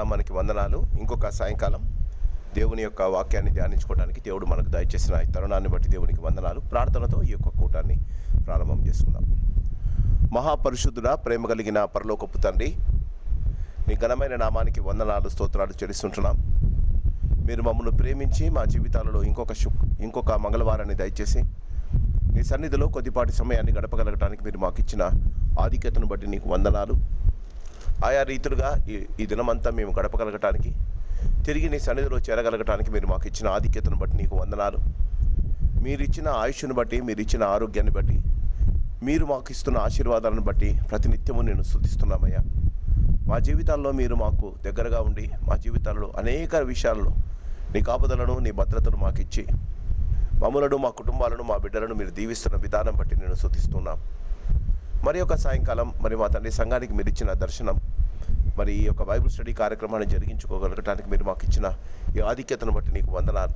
నామానికి వందనాలు. ఇంకొక సాయంకాలం దేవుని యొక్క వాక్యాన్ని ధ్యానించుకోవడానికి దేవుడు మనకు దయచేసిన ఈ తరుణాన్ని బట్టి దేవునికి వందనాలు. ప్రార్థనతో ఈ యొక్క కూటాన్ని ప్రారంభం చేసుకుందాం. మహాపరిశుద్ధుడా, ప్రేమ కలిగిన పరలోకపు తండ్రి, నీ ఘనమైన నామానికి వందనాలు, స్తోత్రాలు చెల్లిస్తుంటున్నాం. మీరు మమ్మల్ని ప్రేమించి మా జీవితాలలో ఇంకొక మంగళవారాన్ని దయచేసి నీ సన్నిధిలో కొద్దిపాటి సమయాన్ని గడపగలగటానికి మీరు మాకు ఇచ్చిన ఆధిక్యతను బట్టి నీకు వందనాలు. ఆయా రీతులుగా ఈ దినమంతా మేము గడపగలగటానికి, తిరిగి నీ సన్నిధిలో చేరగలగటానికి మీరు మాకు ఇచ్చిన ఆధిక్యతను బట్టి నీకు వందనాలు. మీరిచ్చిన ఆయుష్ను బట్టి, మీరిచ్చిన ఆరోగ్యాన్ని బట్టి, మీరు మాకు ఇస్తున్న ఆశీర్వాదాలను బట్టి ప్రతినిత్యము నేను స్తుతిస్తున్నామయ్యా. మా జీవితాల్లో మీరు మాకు దగ్గరగా ఉండి మా జీవితాల్లో అనేక విషయాల్లో నీ కాపుదలను, నీ భద్రతను మాకు ఇచ్చి మమ్మలను, మా కుటుంబాలను, మా బిడ్డలను మీరు దీవిస్తున్న విధానం బట్టి నేను స్తుతిస్తున్నాం. మరి ఒక సాయంకాలం మా తండ్రి సంఘానికి మీరు ఇచ్చిన దర్శనం, మరి ఈ యొక్క బైబిల్ స్టడీ కార్యక్రమాన్ని జరిగించుకోగలగటానికి మీరు మాకు ఇచ్చిన ఈ ఆధిక్యతను బట్టి నీకు వందనాలు.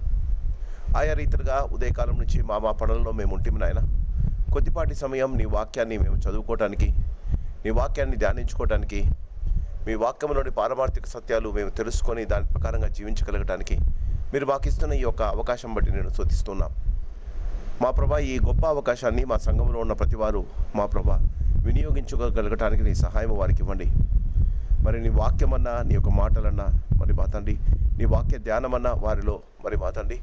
ఆయా రీతిగా ఉదయకాలం నుంచి మా పనులలో మేము ఉంటిమి నాయన. కొద్దిపాటి సమయం నీ వాక్యాన్ని మేము చదువుకోవటానికి, నీ వాక్యాన్ని ధ్యానించుకోవటానికి, మీ వాక్యంలోని పారమార్థిక సత్యాలు మేము తెలుసుకొని దాని ప్రకారంగా జీవించగలగటానికి మీరు మాకు ఇస్తున్న ఈ యొక్క అవకాశం బట్టి నేను స్తుతిస్తున్నాం. మా ప్రభా, ఈ గొప్ప అవకాశాన్ని మా సంఘంలో ఉన్న ప్రతివారు మా ప్రభా వినియోగించుకోగలగటానికి నీ సహాయం వారికి ఇవ్వండి. మరి నీ వాక్యమన్నా, నీ యొక్క మాటలన్నా, మరి మా తండ్రి నీ వాక్య ధ్యానమన్నా వారిలో మరి మా తండ్రి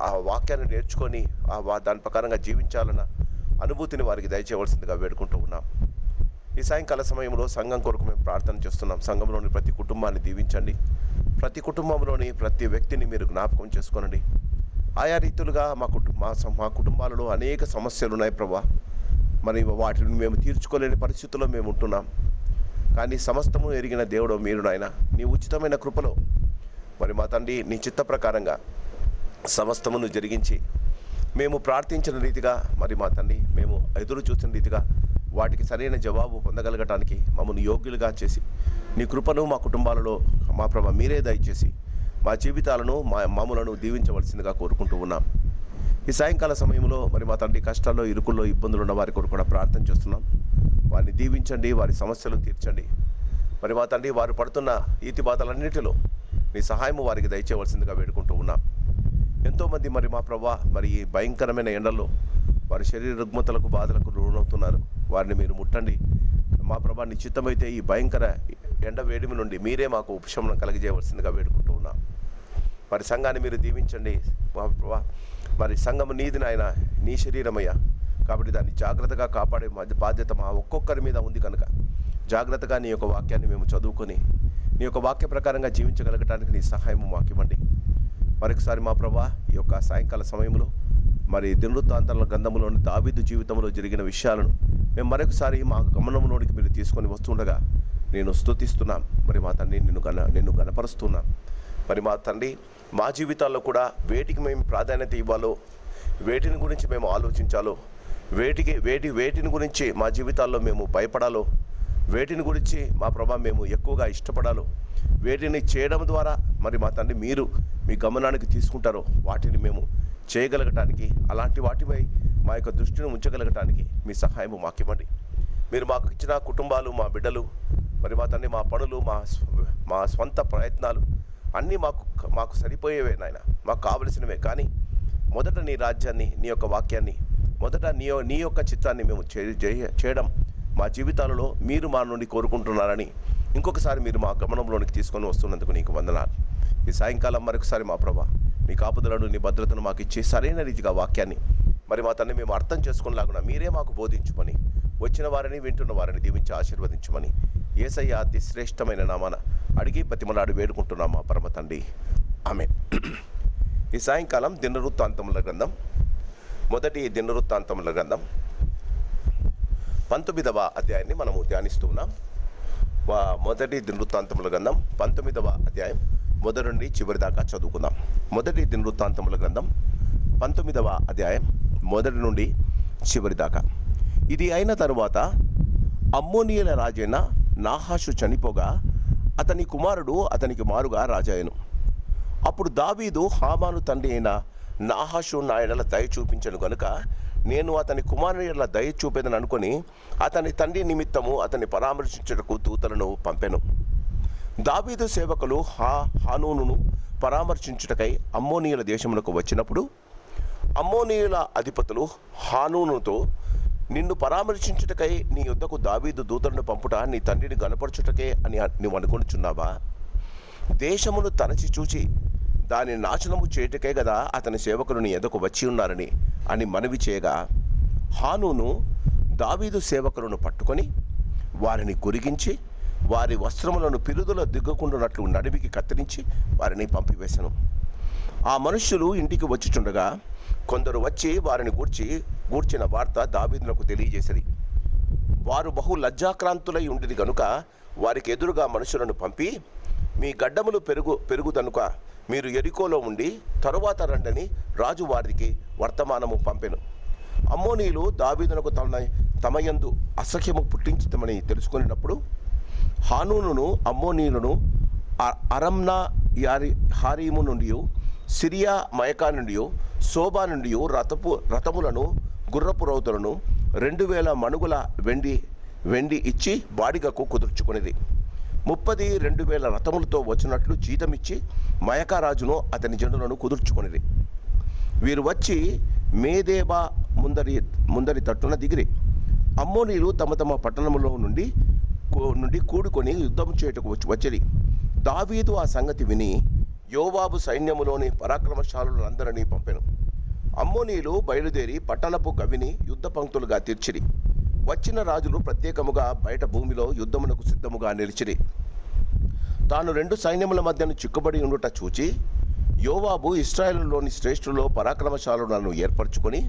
ఆ వాక్యాన్ని నేర్చుకొని దాని ప్రకారంగా జీవించాలన్న అనుభూతిని వారికి దయచేయవలసిందిగా వేడుకుంటూ ఉన్నాం. ఈ సాయంకాల సమయంలో సంఘం కొరకు మేము ప్రార్థన చేస్తున్నాం. సంఘంలోని ప్రతి కుటుంబాన్ని దీవించండి. ప్రతి కుటుంబంలోని ప్రతి వ్యక్తిని మీరు జ్ఞాపకం చేసుకోనండి. ఆయా రీతులుగా మా కుటుంబాలలో అనేక సమస్యలు ఉన్నాయి ప్రభా. మరి వాటిని మేము తీర్చుకోలేని పరిస్థితుల్లో మేము ఉంటున్నాం. కానీ సమస్తము ఎరిగిన దేవుడు మీరు నాయన, నీ ఉచితమైన కృపలో మరి మా తండ్రి నీ చిత్త ప్రకారంగా సమస్తమును జరిగించి మేము ప్రార్థించిన రీతిగా, మరి మా తండ్రి మేము ఎదురు చూసిన రీతిగా వాటికి సరైన జవాబు పొందగలగటానికి మమ్మల్ని యోగ్యులుగా చేసి నీ కృపను మా కుటుంబాలలో మా ప్రభ మీరే దయచేసి మా జీవితాలను మమ్మలను దీవించవలసిందిగా కోరుకుంటూ ఉన్నాం. ఈ సాయంకాల సమయంలో మరి మా తండ్రి కష్టాల్లో, ఇరుకుల్లో, ఇబ్బందులు ఉన్న వారి కొరకు కూడా ప్రార్థన చేస్తున్నాం. వారిని దీవించండి, వారి సమస్యలను తీర్చండి. మరి మా తండ్రి వారు పడుతున్న ఈతి బాధలన్నిటిలో నీ సహాయము వారికి దయచేయవలసిందిగా వేడుకుంటూ ఉన్నాం. ఎంతోమంది మరి మా ప్రభా మరి ఈ భయంకరమైన ఎండల్లో వారి శరీర రుగ్మతలకు, బాధలకు లోనవుతున్నారు. వారిని మీరు ముట్టండి మా ప్రభా. నిశ్చితమైతే ఈ భయంకర ఎండ వేడిమి నుండి మీరే మాకు ఉపశమనం కలిగజేయవలసిందిగా వేడుకుంటూ ఉన్నాం. మరి సంఘాన్ని మీరు దీవించండి మా ప్రభా. మరి సంఘము నీది నాయన, నీ శరీరమయ్యా. కాబట్టి దాన్ని జాగ్రత్తగా కాపాడే బాధ్యత మా ఒక్కొక్కరి మీద ఉంది కనుక జాగ్రత్తగా నీ యొక్క వాక్యాన్ని మేము చదువుకొని నీ యొక్క వాక్య ప్రకారంగా జీవించగలగటానికి నీ సహాయం మాకు ఇవ్వండి. మరొకసారి మా ప్రభా, ఈ యొక్క సాయంకాల సమయంలో మరి దినవృత్తాంతాల గ్రంథంలోని దావీదు జీవితంలో జరిగిన విషయాలను మేము మరొకసారి మా గమనంలోనికి మీరు తీసుకొని వస్తుండగా నేను స్తుతిస్తున్నాం. మరి మా తండ్రి నిన్ను గణపరుస్తున్నాం. మరి మా తండ్రి మా జీవితాల్లో కూడా వేటికి మేము ప్రాధాన్యత ఇవ్వాలో, వేటిని గురించి మేము ఆలోచించాలో, వేటిని గురించి మా జీవితాల్లో మేము భయపడాలో, వేటిని గురించి మా ప్రభా మేము ఎక్కువగా ఇష్టపడాలో, వేటిని చేయడం ద్వారా మరి మా తండ్రి మీరు మీ గమనానికి తీసుకుంటారో వాటిని మేము చేయగలగటానికి, అలాంటి వాటిపై మా యొక్క దృష్టిని ఉంచగలగటానికి మీ సహాయము మాకు ఇవ్వండి. మీరు మాకు ఇచ్చిన కుటుంబాలు, మా బిడ్డలు, మరి మా తండ్రి మా పనులు, మా స్వంత ప్రయత్నాలు అన్నీ మాకు సరిపోయేవే నాయన, మాకు కావలసినవే. కానీ మొదట నీ రాజ్యాన్ని, నీ యొక్క వాక్యాన్ని, మొదట నీ యొక్క చిత్తాన్ని మేము చేయడం మా జీవితాలలో మీరు మా నుండి కోరుకుంటున్నారని ఇంకొకసారి మీరు మా గమనంలోనికి తీసుకొని వస్తున్నందుకు నీకు వందనాలు. ఈ సాయంకాలం మరొకసారి మా ప్రభా నీ కాపుదలను, నీ భద్రతను మాకు ఇచ్చి సరైన రీతిగా వాక్యాన్ని మరి మా తండ్రి మేము అర్థం చేసుకునేలాగున మీరే మాకు బోధించమని, వచ్చిన వారిని వింటున్న వారిని దీవించి ఆశీర్వదించమని యేసయ్య అతి శ్రేష్టమైన నామాన అడిగి బతిమలాడి వేడుకుంటున్నాం మా పరమ తండ్రి, ఆమేన్. ఈ సాయంకాలం దినవృత్తాంతముల గ్రంథం, మొదటి దినవృత్తాంతముల గ్రంథం 19వ అధ్యాయాన్ని మనము ధ్యానిస్తూ ఉన్నాం. మొదటి దినవృత్తాంతముల గ్రంథం 19వ అధ్యాయం మొదటి నుండి చివరి దాకా చదువుకుందాం. మొదటి దినవృత్తాంతముల గ్రంథం 19వ అధ్యాయం మొదటి నుండి చివరి దాకా. ఇది అయిన తరువాత అమ్మోనీయుల రాజైన నాహాషు చనిపోగా అతని కుమారుడు అతనికి మారుగా రాజాయను. అప్పుడు దావీదు హామాను తండ్రి అయిన నాహాషు నా ఎడల దయ చూపించను గనుక నేను అతని కుమారుని ఎడల దయ చూపేదని అనుకొని అతని తండ్రి నిమిత్తము అతన్ని పరామర్శించుటకు దూతలను పంపెను. దావీదు సేవకులు హానూనును పరామర్శించుటకై అమ్మోనీయుల దేశమునకు వచ్చినప్పుడు అమ్మోనీయుల అధిపతులు హానూనుతో, నిన్ను పరామర్శించుటకై నీ యొద్దకు దావీదు దూతలను పంపుట నీ తండ్రిని గనపరచుటకే అని నువ్వు అనుకొనుచున్నావా? దేశమును తరచి చూచి దాని నాశనము చేయుటకే కదా అతని సేవకులు నీ యొద్దకు వచ్చి ఉన్నారని అని మనవి చేయగా, హానూను దావీదు సేవకులను పట్టుకొని వారిని కొరిగించి వారి వస్త్రములను పిరుదుల దిగ్గకుండునట్లు నడిమికి కత్తిరించి వారిని పంపివేశను. ఆ మనుష్యులు ఇంటికి వచ్చుచుండగా కొందరు వచ్చి వారిని గూర్చిన వార్త దావీదునకు తెలియజేసిరి. వారు బహు లజ్జాక్రాంతులై ఉండిరి గనుక వారికి ఎదురుగా మనుషులను పంపి, మీ గడ్డములు పెరుగుదనుక మీరు యెరికోలో ఉండి తరువాత రండని రాజు వారికి వర్తమానము పంపెను. అమ్మోనీయులు దావీదునకు తమయందు అసహ్యము పుట్టించుతామని తెలుసుకున్నప్పుడు హానూనును అమ్మోనీయులను అరమ్నా హారీము నుండి, సిరియా మయకా నుండి, శోభా నుండి రథములను గుర్రపు రౌతులను 2000 మణుగుల వెండి ఇచ్చి బాడిగకు కుదుర్చుకునేది. 32,000 రథములతో వచ్చినట్లు జీతమిచ్చి మయకా రాజును అతని జనులను కుదుర్చుకునేది. వీరు వచ్చి మేదేబా ముందరి తట్టున దిగిరి. అమ్మోనీయులు తమ తమ పట్టణములో నుండి కూడుకొని యుద్ధం చేయుటకు వచ్చిరి. దావీదు ఆ సంగతి విని యోవాబు సైన్యములోని పరాక్రమశాలులందరినీ పంపెను. అమ్మోనీయులు బయలుదేరి పట్టణపు గవిని యుద్ధ పంక్తులుగా తీర్చిరి. వచ్చిన రాజులు ప్రత్యేకముగా బయట భూమిలో యుద్ధమునకు సిద్ధముగా నిలిచిరి. తాను 2 సైన్యముల మధ్యను చిక్కుబడి ఉండుట చూచి యోవాబు ఇశ్రాయేలులోని శ్రేష్ఠుల్లో పరాక్రమశాలులను ఏర్పరచుకొని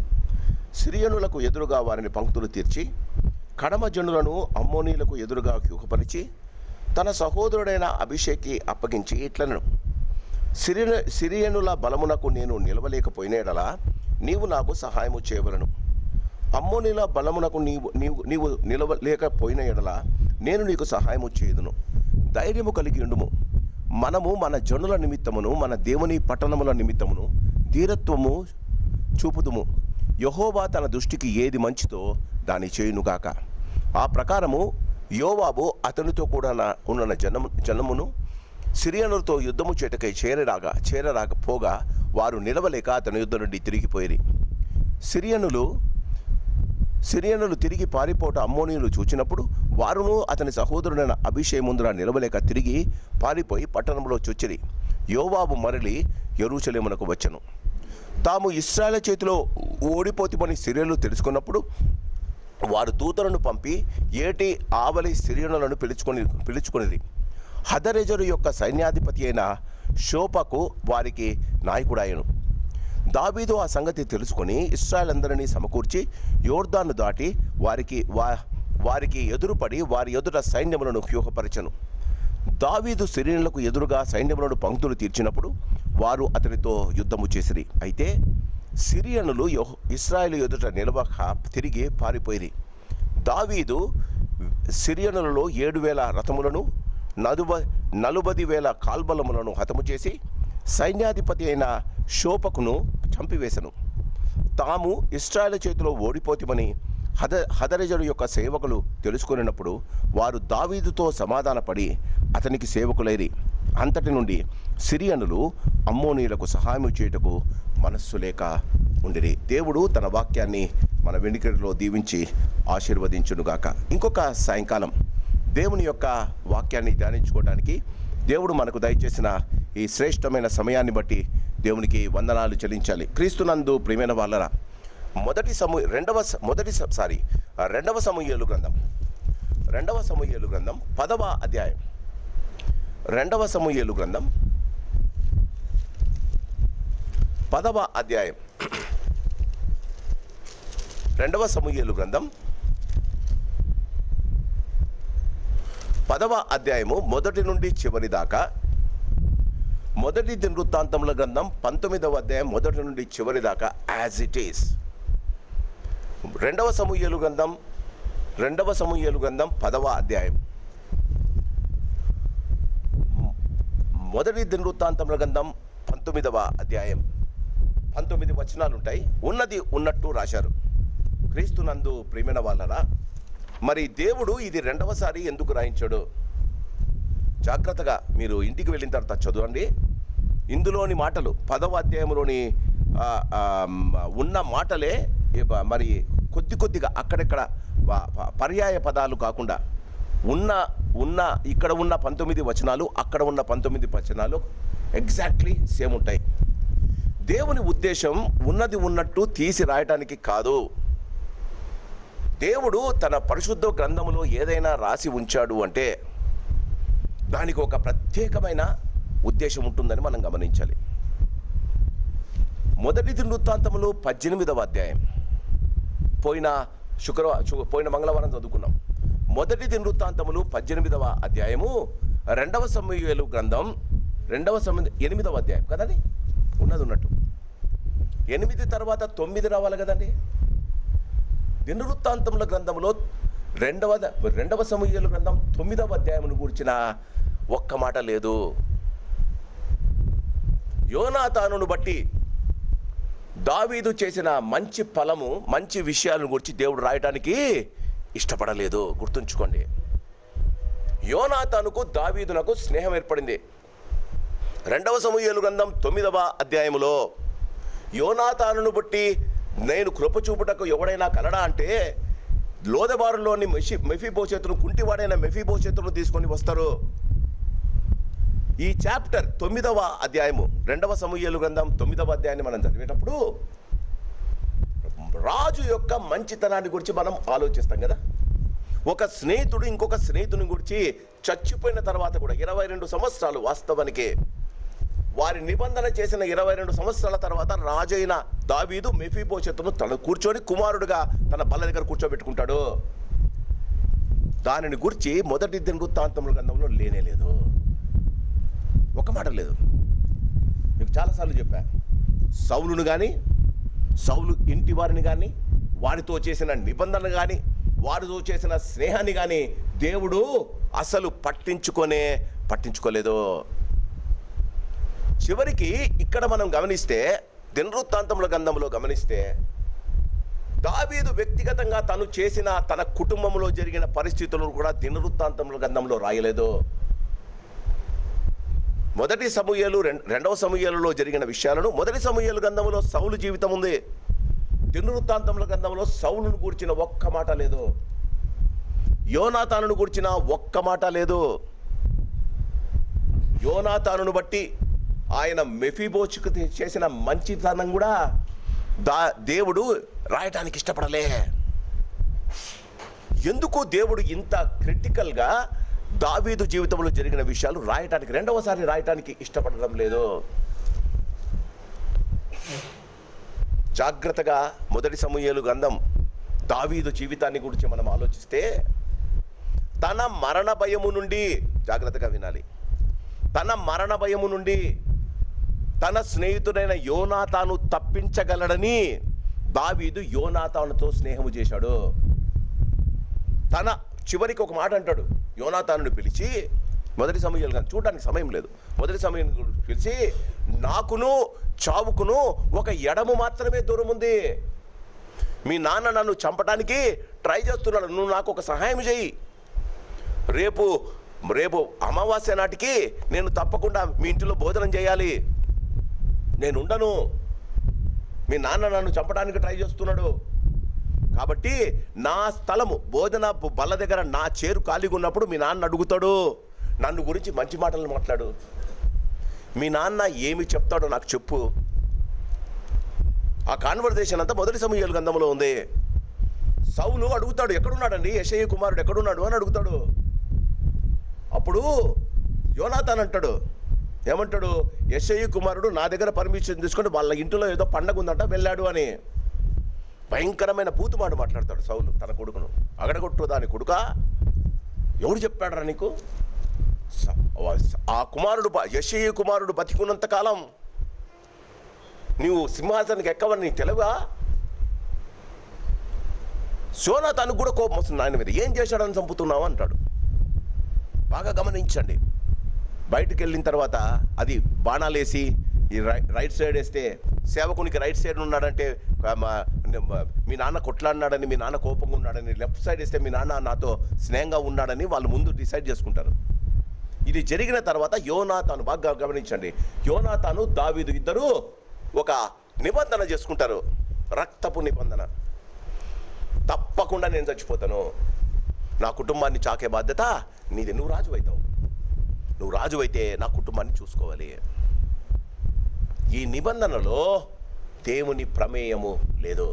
సిరియనులకు ఎదురుగా వారిని పంక్తులు తీర్చి కడమ జనులను అమ్మోనీయులకు ఎదురుగా వ్యూహపరిచి తన సహోదరుడైన అభిషేక్కి అప్పగించి ఇట్లనెను, సిరియనుల బలమునకు నేను నిలవలేకపోయిన నీవు నాకు సహాయము చేయవలను. అమ్మోనీయుల బలమునకు నీవు నిలవలేకపోయిన ఎడల నేను నీకు సహాయము చేయుదును. ధైర్యము కలిగి ఉండుము. మనము మన జనుల నిమిత్తమును మన దేవుని పట్టణముల నిమిత్తమును ధీరత్వము చూపుదుము. యెహోవా తన దృష్టికి ఏది మంచిదో దాని చేయునుగాక. ఆ ప్రకారము యోవాబు అతనితో కూడా ఉన్న జనమును సిరియనులతో యుద్ధము చేటకై చేరరాకపోగా వారు నిలవలేక అతని యుద్ధ నుండి తిరిగిపోయిరి. సిరియనులు తిరిగి పారిపోవట అమ్మోనీయులు చూచినప్పుడు వారును అతని సహోదరుడైన అభిషేక్ ముందర నిలవలేక తిరిగి పారిపోయి పట్టణంలో చొచ్చిరి. యోవాబు మరలి యెరూషలేమునకు వచ్చెను. తాము ఇశ్రాయేలు చేతిలో ఓడిపోతామని సిరియనులు తెలుసుకున్నప్పుడు వారు దూతలను పంపి ఏటి ఆవలి సిరియనులను పిలుచుకొనిది. హదరెజరు యొక్క సైన్యాధిపతి అయిన షోపకు వారికి నాయకుడాయను. దావీదు ఆ సంగతి తెలుసుకొని ఇశ్రాయేలందరినీ సమకూర్చి యోర్దాను దాటి వారికి ఎదురుపడి వారి ఎదుట సైన్యములను వ్యూహపరచెను. దావీదు సిరియనులకు ఎదురుగా సైన్యములను పంక్తులు తీర్చినప్పుడు వారు అతనితో యుద్ధము చేసిరి. అయితే సిరియనులు ఇశ్రాయేలు ఎదుట నిలవక తిరిగి పారిపోయిరి. దావీదు సిరియనులలో 7,000 రథములను 40,000 కాల్బలములను హతము చేసి సైన్యాధిపతి అయిన షోపకును చంపివేశను. తాము ఇశ్రాయేలు చేతిలో ఓడిపోతామని హదరెజరు యొక్క సేవకులు తెలుసుకున్నప్పుడు వారు దావీదుతో సమాధానపడి అతనికి సేవకులైరి. అంతటి నుండి సిరియనులు అమ్మోనీయులకు సహాయం చేయుటకు మనస్సు లేక ఉండిరి. దేవుడు తన వాక్యాన్ని మన వెనుకలో దీవించి ఆశీర్వదించునుగాక. ఇంకొక సాయంకాలం దేవుని యొక్క వాక్యాన్ని ధ్యానించుకోవడానికి దేవుడు మనకు దయచేసిన ఈ శ్రేష్టమైన సమయాన్ని బట్టి దేవునికి వందనాలు చెల్లించాలి. క్రీస్తునందు ప్రియమైన వాళ్ళరా, రెండవ సమూయేలు గ్రంథం 10వ అధ్యాయం. 2వ సమూయేలు గ్రంథం 10వ అధ్యాయం. 2వ సమూయేలు గ్రంథం 10వ అధ్యాయము 1 నుండి చివరి దాకా. మొదటి దినవృత్తాంతముల గ్రంథం 19వ అధ్యాయం 1 నుండి చివరి దాకా యాజ్ ఇట్ ఈస్. 2వ సమూయేలు గ్రంథం 10వ అధ్యాయం. మొదటి దినవృత్తాంతముల గ్రంథం 19వ అధ్యాయం. 19 వచనాలు ఉంటాయి. ఉన్నది ఉన్నట్టు రాశారు. క్రీస్తునందు ప్రియమైన వాళ్ళరా, మరి దేవుడు ఇది 2వసారి ఎందుకు రాయించాడు? జాగ్రత్తగా మీరు ఇంటికి వెళ్ళిన తర్వాత చదవండి. ఇందులోని మాటలు 10వ అధ్యాయంలోని ఉన్న మాటలే మరి కొద్దిగా అక్కడెక్కడ పర్యాయ పదాలు కాకుండా ఉన్న ఇక్కడ ఉన్న 19 వచనాలు, అక్కడ ఉన్న 19 వచనాలు ఎగ్జాక్ట్లీ సేమ్ ఉంటాయి. దేవుని ఉద్దేశం ఉన్నది ఉన్నట్టు తీసి రాయటానికి కాదు. దేవుడు తన పరిశుద్ధ గ్రంథములో ఏదైనా రాసి ఉంచాడు అంటే దానికి ఒక ప్రత్యేకమైన ఉద్దేశం ఉంటుందని మనం గమనించాలి. మొదటి దినవృత్తాంతములు 18వ అధ్యాయం పోయిన మంగళవారం చదువుకున్నాం. మొదటి దినవృత్తాంతములు 18వ అధ్యాయము, 2వ సమూయేలు గ్రంథం 8వ అధ్యాయం కదండి. ఉన్నది ఉన్నట్టు 8 తర్వాత 9 రావాలి కదండి. దినవృత్తాంతముల గ్రంథంలో 2వ సమూయేలు గ్రంథం 9వ అధ్యాయమును గురించిన ఒక్క మాట లేదు. యోనాతానును బట్టి దావీదు చేసిన మంచి ఫలము, మంచి విషయాలను గురించి దేవుడు రాయటానికి ఇష్టపడలేదు. గుర్తుంచుకోండి. యోనాతానుకు దావీదునకు స్నేహం ఏర్పడింది. 2వ సమూయేలు గ్రంథం 9వ అధ్యాయములో యోనాతానును బట్టి నేను కృప చూపుటకు ఎవడైనా కలడా అంటే లోదెబారులోని మెఫీబోషెతును, కుంటివాడైన మెఫీబోషెతును తీసుకొని వస్తారు. ఈ చాప్టర్ 9వ అధ్యాయము 2వ సమూయేలు గ్రంథం 9వ అధ్యాయాన్ని మనం చదివేటప్పుడు రాజు యొక్క మంచితనాన్ని గురించి మనం ఆలోచిస్తాం కదా. ఒక స్నేహితుడు ఇంకొక స్నేహితుని గురించి చచ్చిపోయిన తర్వాత కూడా 22 సంవత్సరాలు, వాస్తవానికి వారి నిబంధన చేసిన 22 సంవత్సరాల తర్వాత రాజైన దావీదు మెఫీబోషెతును తన కూర్చొని కుమారుడుగా తన బల్ల దగ్గర కూర్చోబెట్టుకుంటాడు. దానిని గురించి మొదటి దినవృత్తాంతముల గ్రంథంలో లేనేలేదు, ఒక మాట లేదు. మీకు చాలాసార్లు చెప్పా, సౌలును కానీ, సౌలు ఇంటి వారిని కానీ, వారితో చేసిన నిబంధన కానీ, వారితో చేసిన స్నేహాన్ని కానీ దేవుడు అసలు పట్టించుకోలేదు. చివరికి ఇక్కడ మనం గమనిస్తే, దినవృత్తాంతముల గ్రంథంలో గమనిస్తే, దావీదు వ్యక్తిగతంగా తను చేసిన తన కుటుంబంలో జరిగిన పరిస్థితులను కూడా దినవృత్తాంతముల గ్రంథంలో రాయలేదు. మొదటి సమూయేలు, 2వ సమూయేలులో జరిగిన విషయాలను మొదటి సమూయేలు గ్రంథంలో సౌలు జీవితం ఉంది. దినవృత్తాంతముల గ్రంథంలో సౌలును గురించిన ఒక్క మాట లేదు. యోనాతానును గురించిన ఒక్క మాట లేదు. యోనాతానును బట్టి ఆయన మెఫీబోషుకు చేసిన మంచితనం కూడా దేవుడు రాయటానికి ఇష్టపడలే. ఎందుకు దేవుడు ఇంత క్రిటికల్గా దావీదు జీవితంలో జరిగిన విషయాలు రాయటానికి, రెండవసారి రాయటానికి ఇష్టపడడం లేదు? జాగ్రత్తగా మొదటి సమూయేలు గ్రంథం దావీదు జీవితాన్ని గురించి మనం ఆలోచిస్తే, తన మరణ భయము నుండి, జాగ్రత్తగా వినాలి, తన మరణ భయము నుండి తన స్నేహితుడైన యోనాతాను తప్పించగలడని దావీదు యోనాతానుతో స్నేహము చేశాడు. తన చివరికి ఒక మాట అంటాడు, యోనాతానుని పిలిచి, మొదటి సమూయేలు కానీ చూడడానికి సమయం లేదు, మొదటి సమయం పిలిచి, నాకును చావుకును ఒక ఎడము మాత్రమే దూరం ఉంది. మీ నాన్న నన్ను చంపడానికి ట్రై చేస్తున్నాడు, నువ్వు నాకు ఒక సహాయం చేయి. రేపు అమావాస్య నాటికి నేను తప్పకుండా మీ ఇంటిలో భోజనం చేయాలి, నేను ఉండను. మీ నాన్న నన్ను చంపడానికి ట్రై చేస్తున్నాడు, కాబట్టి నా స్థలము భోజన బల్ల దగ్గర నా చేరు ఖాళీగా ఉన్నప్పుడు మీ నాన్న అడుగుతాడు, నన్ను గురించి మంచి మాటలు మాట్లాడు, మీ నాన్న ఏమి చెప్తాడో నాకు చెప్పు. ఆ కాన్వర్జేషన్ అంతా మొదటి సమూయేలు గ్రంథంలో ఉంది. సౌలు అడుగుతాడు, ఎక్కడున్నాడండి యెషయి కుమారుడు, ఎక్కడున్నాడు అని అడుగుతాడు. అప్పుడు యోనాతాన్ అంటాడు, ఏమంటాడు, యెషయి కుమారుడు నా దగ్గర పర్మిషన్ తీసుకొని వాళ్ళ ఇంటిలో ఏదో పండగ ఉందంట వెళ్ళాడు అని. భయంకరమైన బూతు మాట మాట్లాడతాడు సౌలు తన కొడుకును. అగడగొట్టు దాని కొడుక, ఎవడు చెప్పాడరా నీకు? ఆ కుమారుడు, యెషయి కుమారుడు బతికున్నంత కాలం నీవు సింహాసనానికి ఎక్కవని నీకు తెలియదా? యోనాతానుకు కూడా కోపం వస్తుంది ఆయన మీద, ఏం చేశాడని చంపుతున్నావు అంటాడు. బాగా గమనించండి. బయటకు వెళ్ళిన తర్వాత అది బాణాలేసి ఈ రైట్ సైడ్ వేస్తే, సేవకునికి రైట్ సైడ్ ఉన్నాడంటే మీ నాన్న కొట్లాడినాడని, మీ నాన్న కోపంగా ఉన్నాడని, లెఫ్ట్ సైడ్ వేస్తే మీ నాన్న నాతో స్నేహంగా ఉన్నాడని వాళ్ళు ముందు డిసైడ్ చేసుకుంటారు. ఇది ఇది జరిగిన తర్వాత యోనాతాను, బాగా గమనించండి, యోనాతాను దావీదు ఇద్దరు ఒక నిబంధన చేసుకుంటారు, రక్తపు నిబంధన. తప్పకుండా నేను చచ్చిపోతాను, నా కుటుంబాన్ని చాకే బాధ్యత నీది, నువ్వు రాజు అవుతావు, నువ్వు రాజు అయితే నా కుటుంబాన్ని చూసుకోవాలి. ఈ నిబంధనలో దేవుని ప్రమేయము లేదు.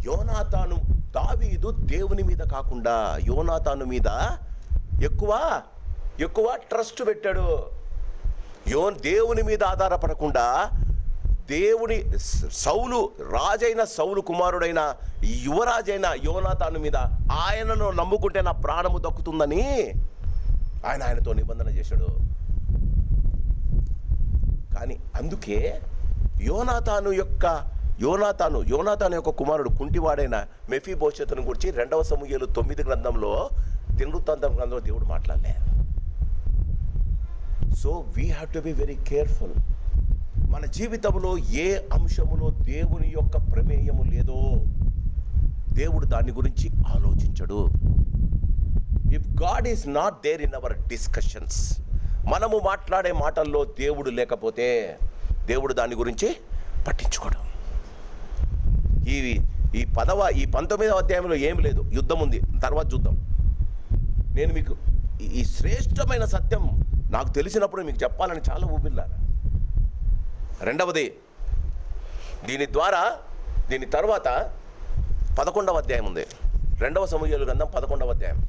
యోనాతాను, దావీదు దేవుని మీద కాకుండా యోనాతాను మీద ఎక్కువ ట్రస్ట్ పెట్టాడు. దేవుని మీద ఆధారపడకుండా సౌలు రాజైన సౌలు కుమారుడైన యువరాజైన యోనాతాను మీద, ఆయనను నమ్ముకుంటే నా ప్రాణము దక్కుతుందని ఆయనతో నిబంధన చేశాడు. కానీ అందుకే యోనాతాను యొక్క కుమారుడు కుంటివాడైన మెఫీబోషెతును గురించి 2వ సమూయేలు 9 గ్రంథంలో, దినవృత్తాంతం గ్రంథంలో దేవుడు మాట్లాడలే. So we have to be very careful. మన జీవితంలో ఏ అంశములో దేవుని యొక్క ప్రమేయము లేదో దేవుడు దాని గురించి ఆలోచించడు. If God is not there in our discussions, మనము మాట్లాడే మాటల్లో దేవుడు లేకపోతే దేవుడు దాని గురించి పట్టించుకోడు. ఈ 19వ అధ్యాయంలో ఏమి లేదు, యుద్ధం ఉంది, తర్వాత చూద్దాం. నేను మీకు ఈ శ్రేష్టమైన సత్యం నాకు తెలిసినప్పుడు మీకు చెప్పాలని చాలా ఊపిల్లాను. రెండవది, దీని తర్వాత 11వ అధ్యాయం ఉంది. 2వ సమూయేలు గ్రంథం 11వ అధ్యాయం.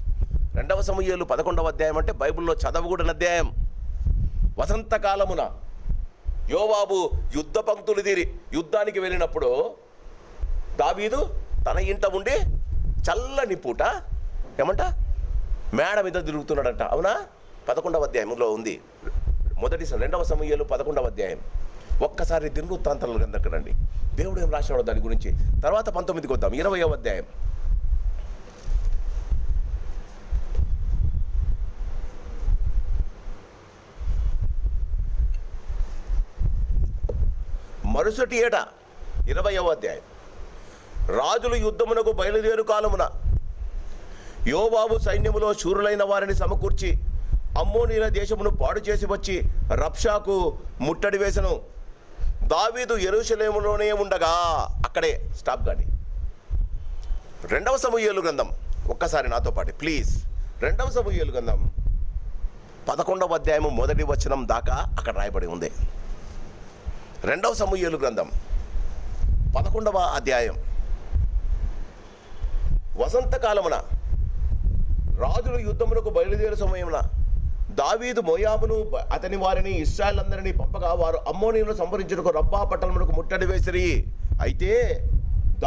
2వ సమూయేలు 11వ అధ్యాయం అంటే బైబిల్లో చదవకూడని అధ్యాయం. వసంతకాలమున యోవాబు యుద్ధ పంక్తులు తీరి యుద్ధానికి వెళ్ళినప్పుడు దావీదు తన ఇంట ఉండి చల్లని పూట మేడ మీద తిరుగుతున్నాడంట. అవునా? 11వ అధ్యాయంలో ఉంది. 2వ సమూయేలు 11వ అధ్యాయం. ఒక్కసారి దినవృత్తాంతాల గ్రంథంకి రండి, దేవుడు ఏం రాసినాడో దాని గురించి. తర్వాత 19కి వద్దాం, 20వ అధ్యాయం. మరుసటి ఏట 20వ అధ్యాయం. రాజులు యుద్ధమునకు బయలుదేరు కాలమున యోవాబు సైన్యములో శూరులైన వారిని సమకూర్చి అమ్మోనీయుల దేశమును పాడు చేసి వచ్చి రబ్షాకు ముట్టడి వేసెను. దావీదు యెరూషలేములోనే ఉండగా, అక్కడే స్టాప్ కాండి. 2వ సమూయేలు గ్రంథం, ఒక్కసారి నాతో పాటు ప్లీజ్. 2వ సమూయేలు గ్రంథం 11వ అధ్యాయము 1వ వచనం దాకా అక్కడ రాయబడి ఉంది. 2వ సమూయేలు గ్రంథం 11వ అధ్యాయం. వసంతకాలమున రాజులు యుద్ధములకు బయలుదేరు సమయమున దావీదు మోయాబును అతని వారిని ఇశ్రాయేలందరినీ పంపగా వారు అమ్మోనీయులను సంహరించుటకు రబ్బా పట్టణమునకు ముట్టడి వేసిరి. అయితే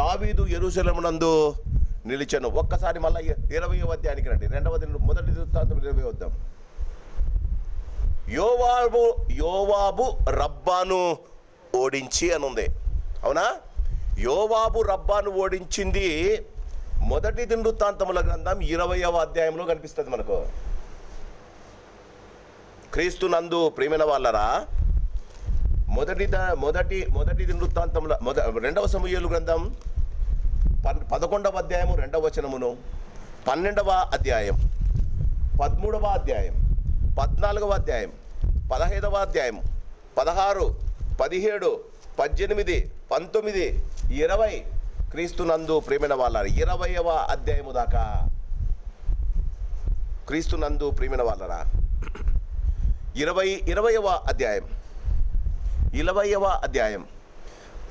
దావీదు యెరూషలేమునందు నిలిచెను. ఒక్కసారి మళ్ళీ 20వ అధ్యాయానికి రండి. మొదటి వృత్తాంతం 20 వద్దాం. యోవాబు రబ్బాను ఓడించి అనుంది. అవునా? యోవాబు రబ్బాను ఓడించింది మొదటి దినవృత్తాంతముల గ్రంథం 20వ అధ్యాయంలో కనిపిస్తుంది మనకు. క్రీస్తు నందు ప్రియమైన వాళ్ళరా, మొదటి దినవృత్తాంతముల 2వ సమూయేలు గ్రంథం 11వ అధ్యాయము 2వ వచనమును, 12వ అధ్యాయం, 13వ అధ్యాయం, 14వ అధ్యాయం, 15వ అధ్యాయం, 16, 17, 18, 19, 20 క్రీస్తు నందు ప్రియమైన వాళ్ళ 20వ అధ్యాయము దాకా. క్రీస్తు నందు ప్రియమైన వాళ్ళరా 20వ అధ్యాయం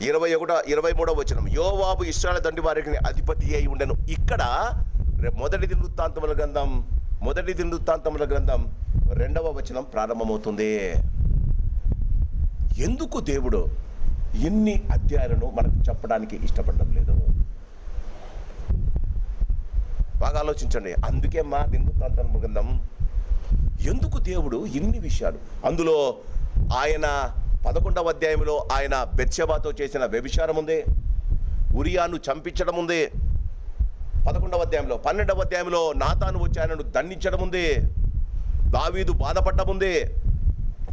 21, 23వ వచనం. యోవాబు ఇశ్రాయేలు దండి వారికి అధిపతి అయి ఉండెను. ఇక్కడ మొదటి దినవృత్తాంతముల గ్రంథం 2వ వచనం ప్రారంభమవుతుంది. ఎందుకు దేవుడు ఎన్ని అధ్యాయాలను మనకు చెప్పడానికి ఇష్టపడడం లేదు? బాగా ఆలోచించండి. అందుకే మా దినవృత్తాంతం గ్రంథం ఎందుకు దేవుడు ఇన్ని విషయాలు, అందులో ఆయన 11వ అధ్యాయంలో ఆయన బెత్షెబాతో చేసిన వ్యభిచారం ఉంది, ఉరియాను చంపించడం ఉంది. 11వ అధ్యాయంలో 12వ అధ్యాయంలో నాతాను వచ్చి ఆయనను దండించడం ఉంది, దావీదు బాధపడడం ఉంది.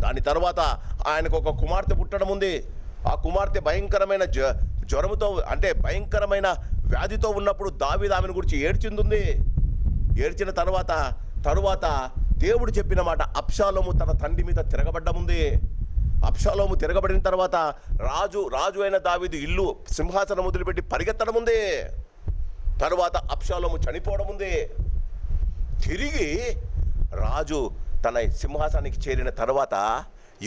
దాని తర్వాత ఆయనకు ఒక కుమార్తె పుట్టడం ఉంది. ఆ కుమార్తె భయంకరమైన జ్వరముతో, అంటే భయంకరమైన వ్యాధితో ఉన్నప్పుడు దావీదు ఆమెను గురించి ఏడ్చింది. ఏడ్చిన తర్వాత దేవుడు చెప్పిన మాట, అబ్షాలోము తన తండ్రి మీద తిరగబడ్డ ముందే, అబ్షాలోము తిరగబడిన తర్వాత రాజు అయిన దావీదు ఇల్లు సింహాసనం వదిలిపెట్టి పరిగెత్తడం ముందే, తర్వాత అబ్షాలోము చనిపోవడం ముందే, తిరిగి రాజు తన సింహాసనానికి చేరిన తర్వాత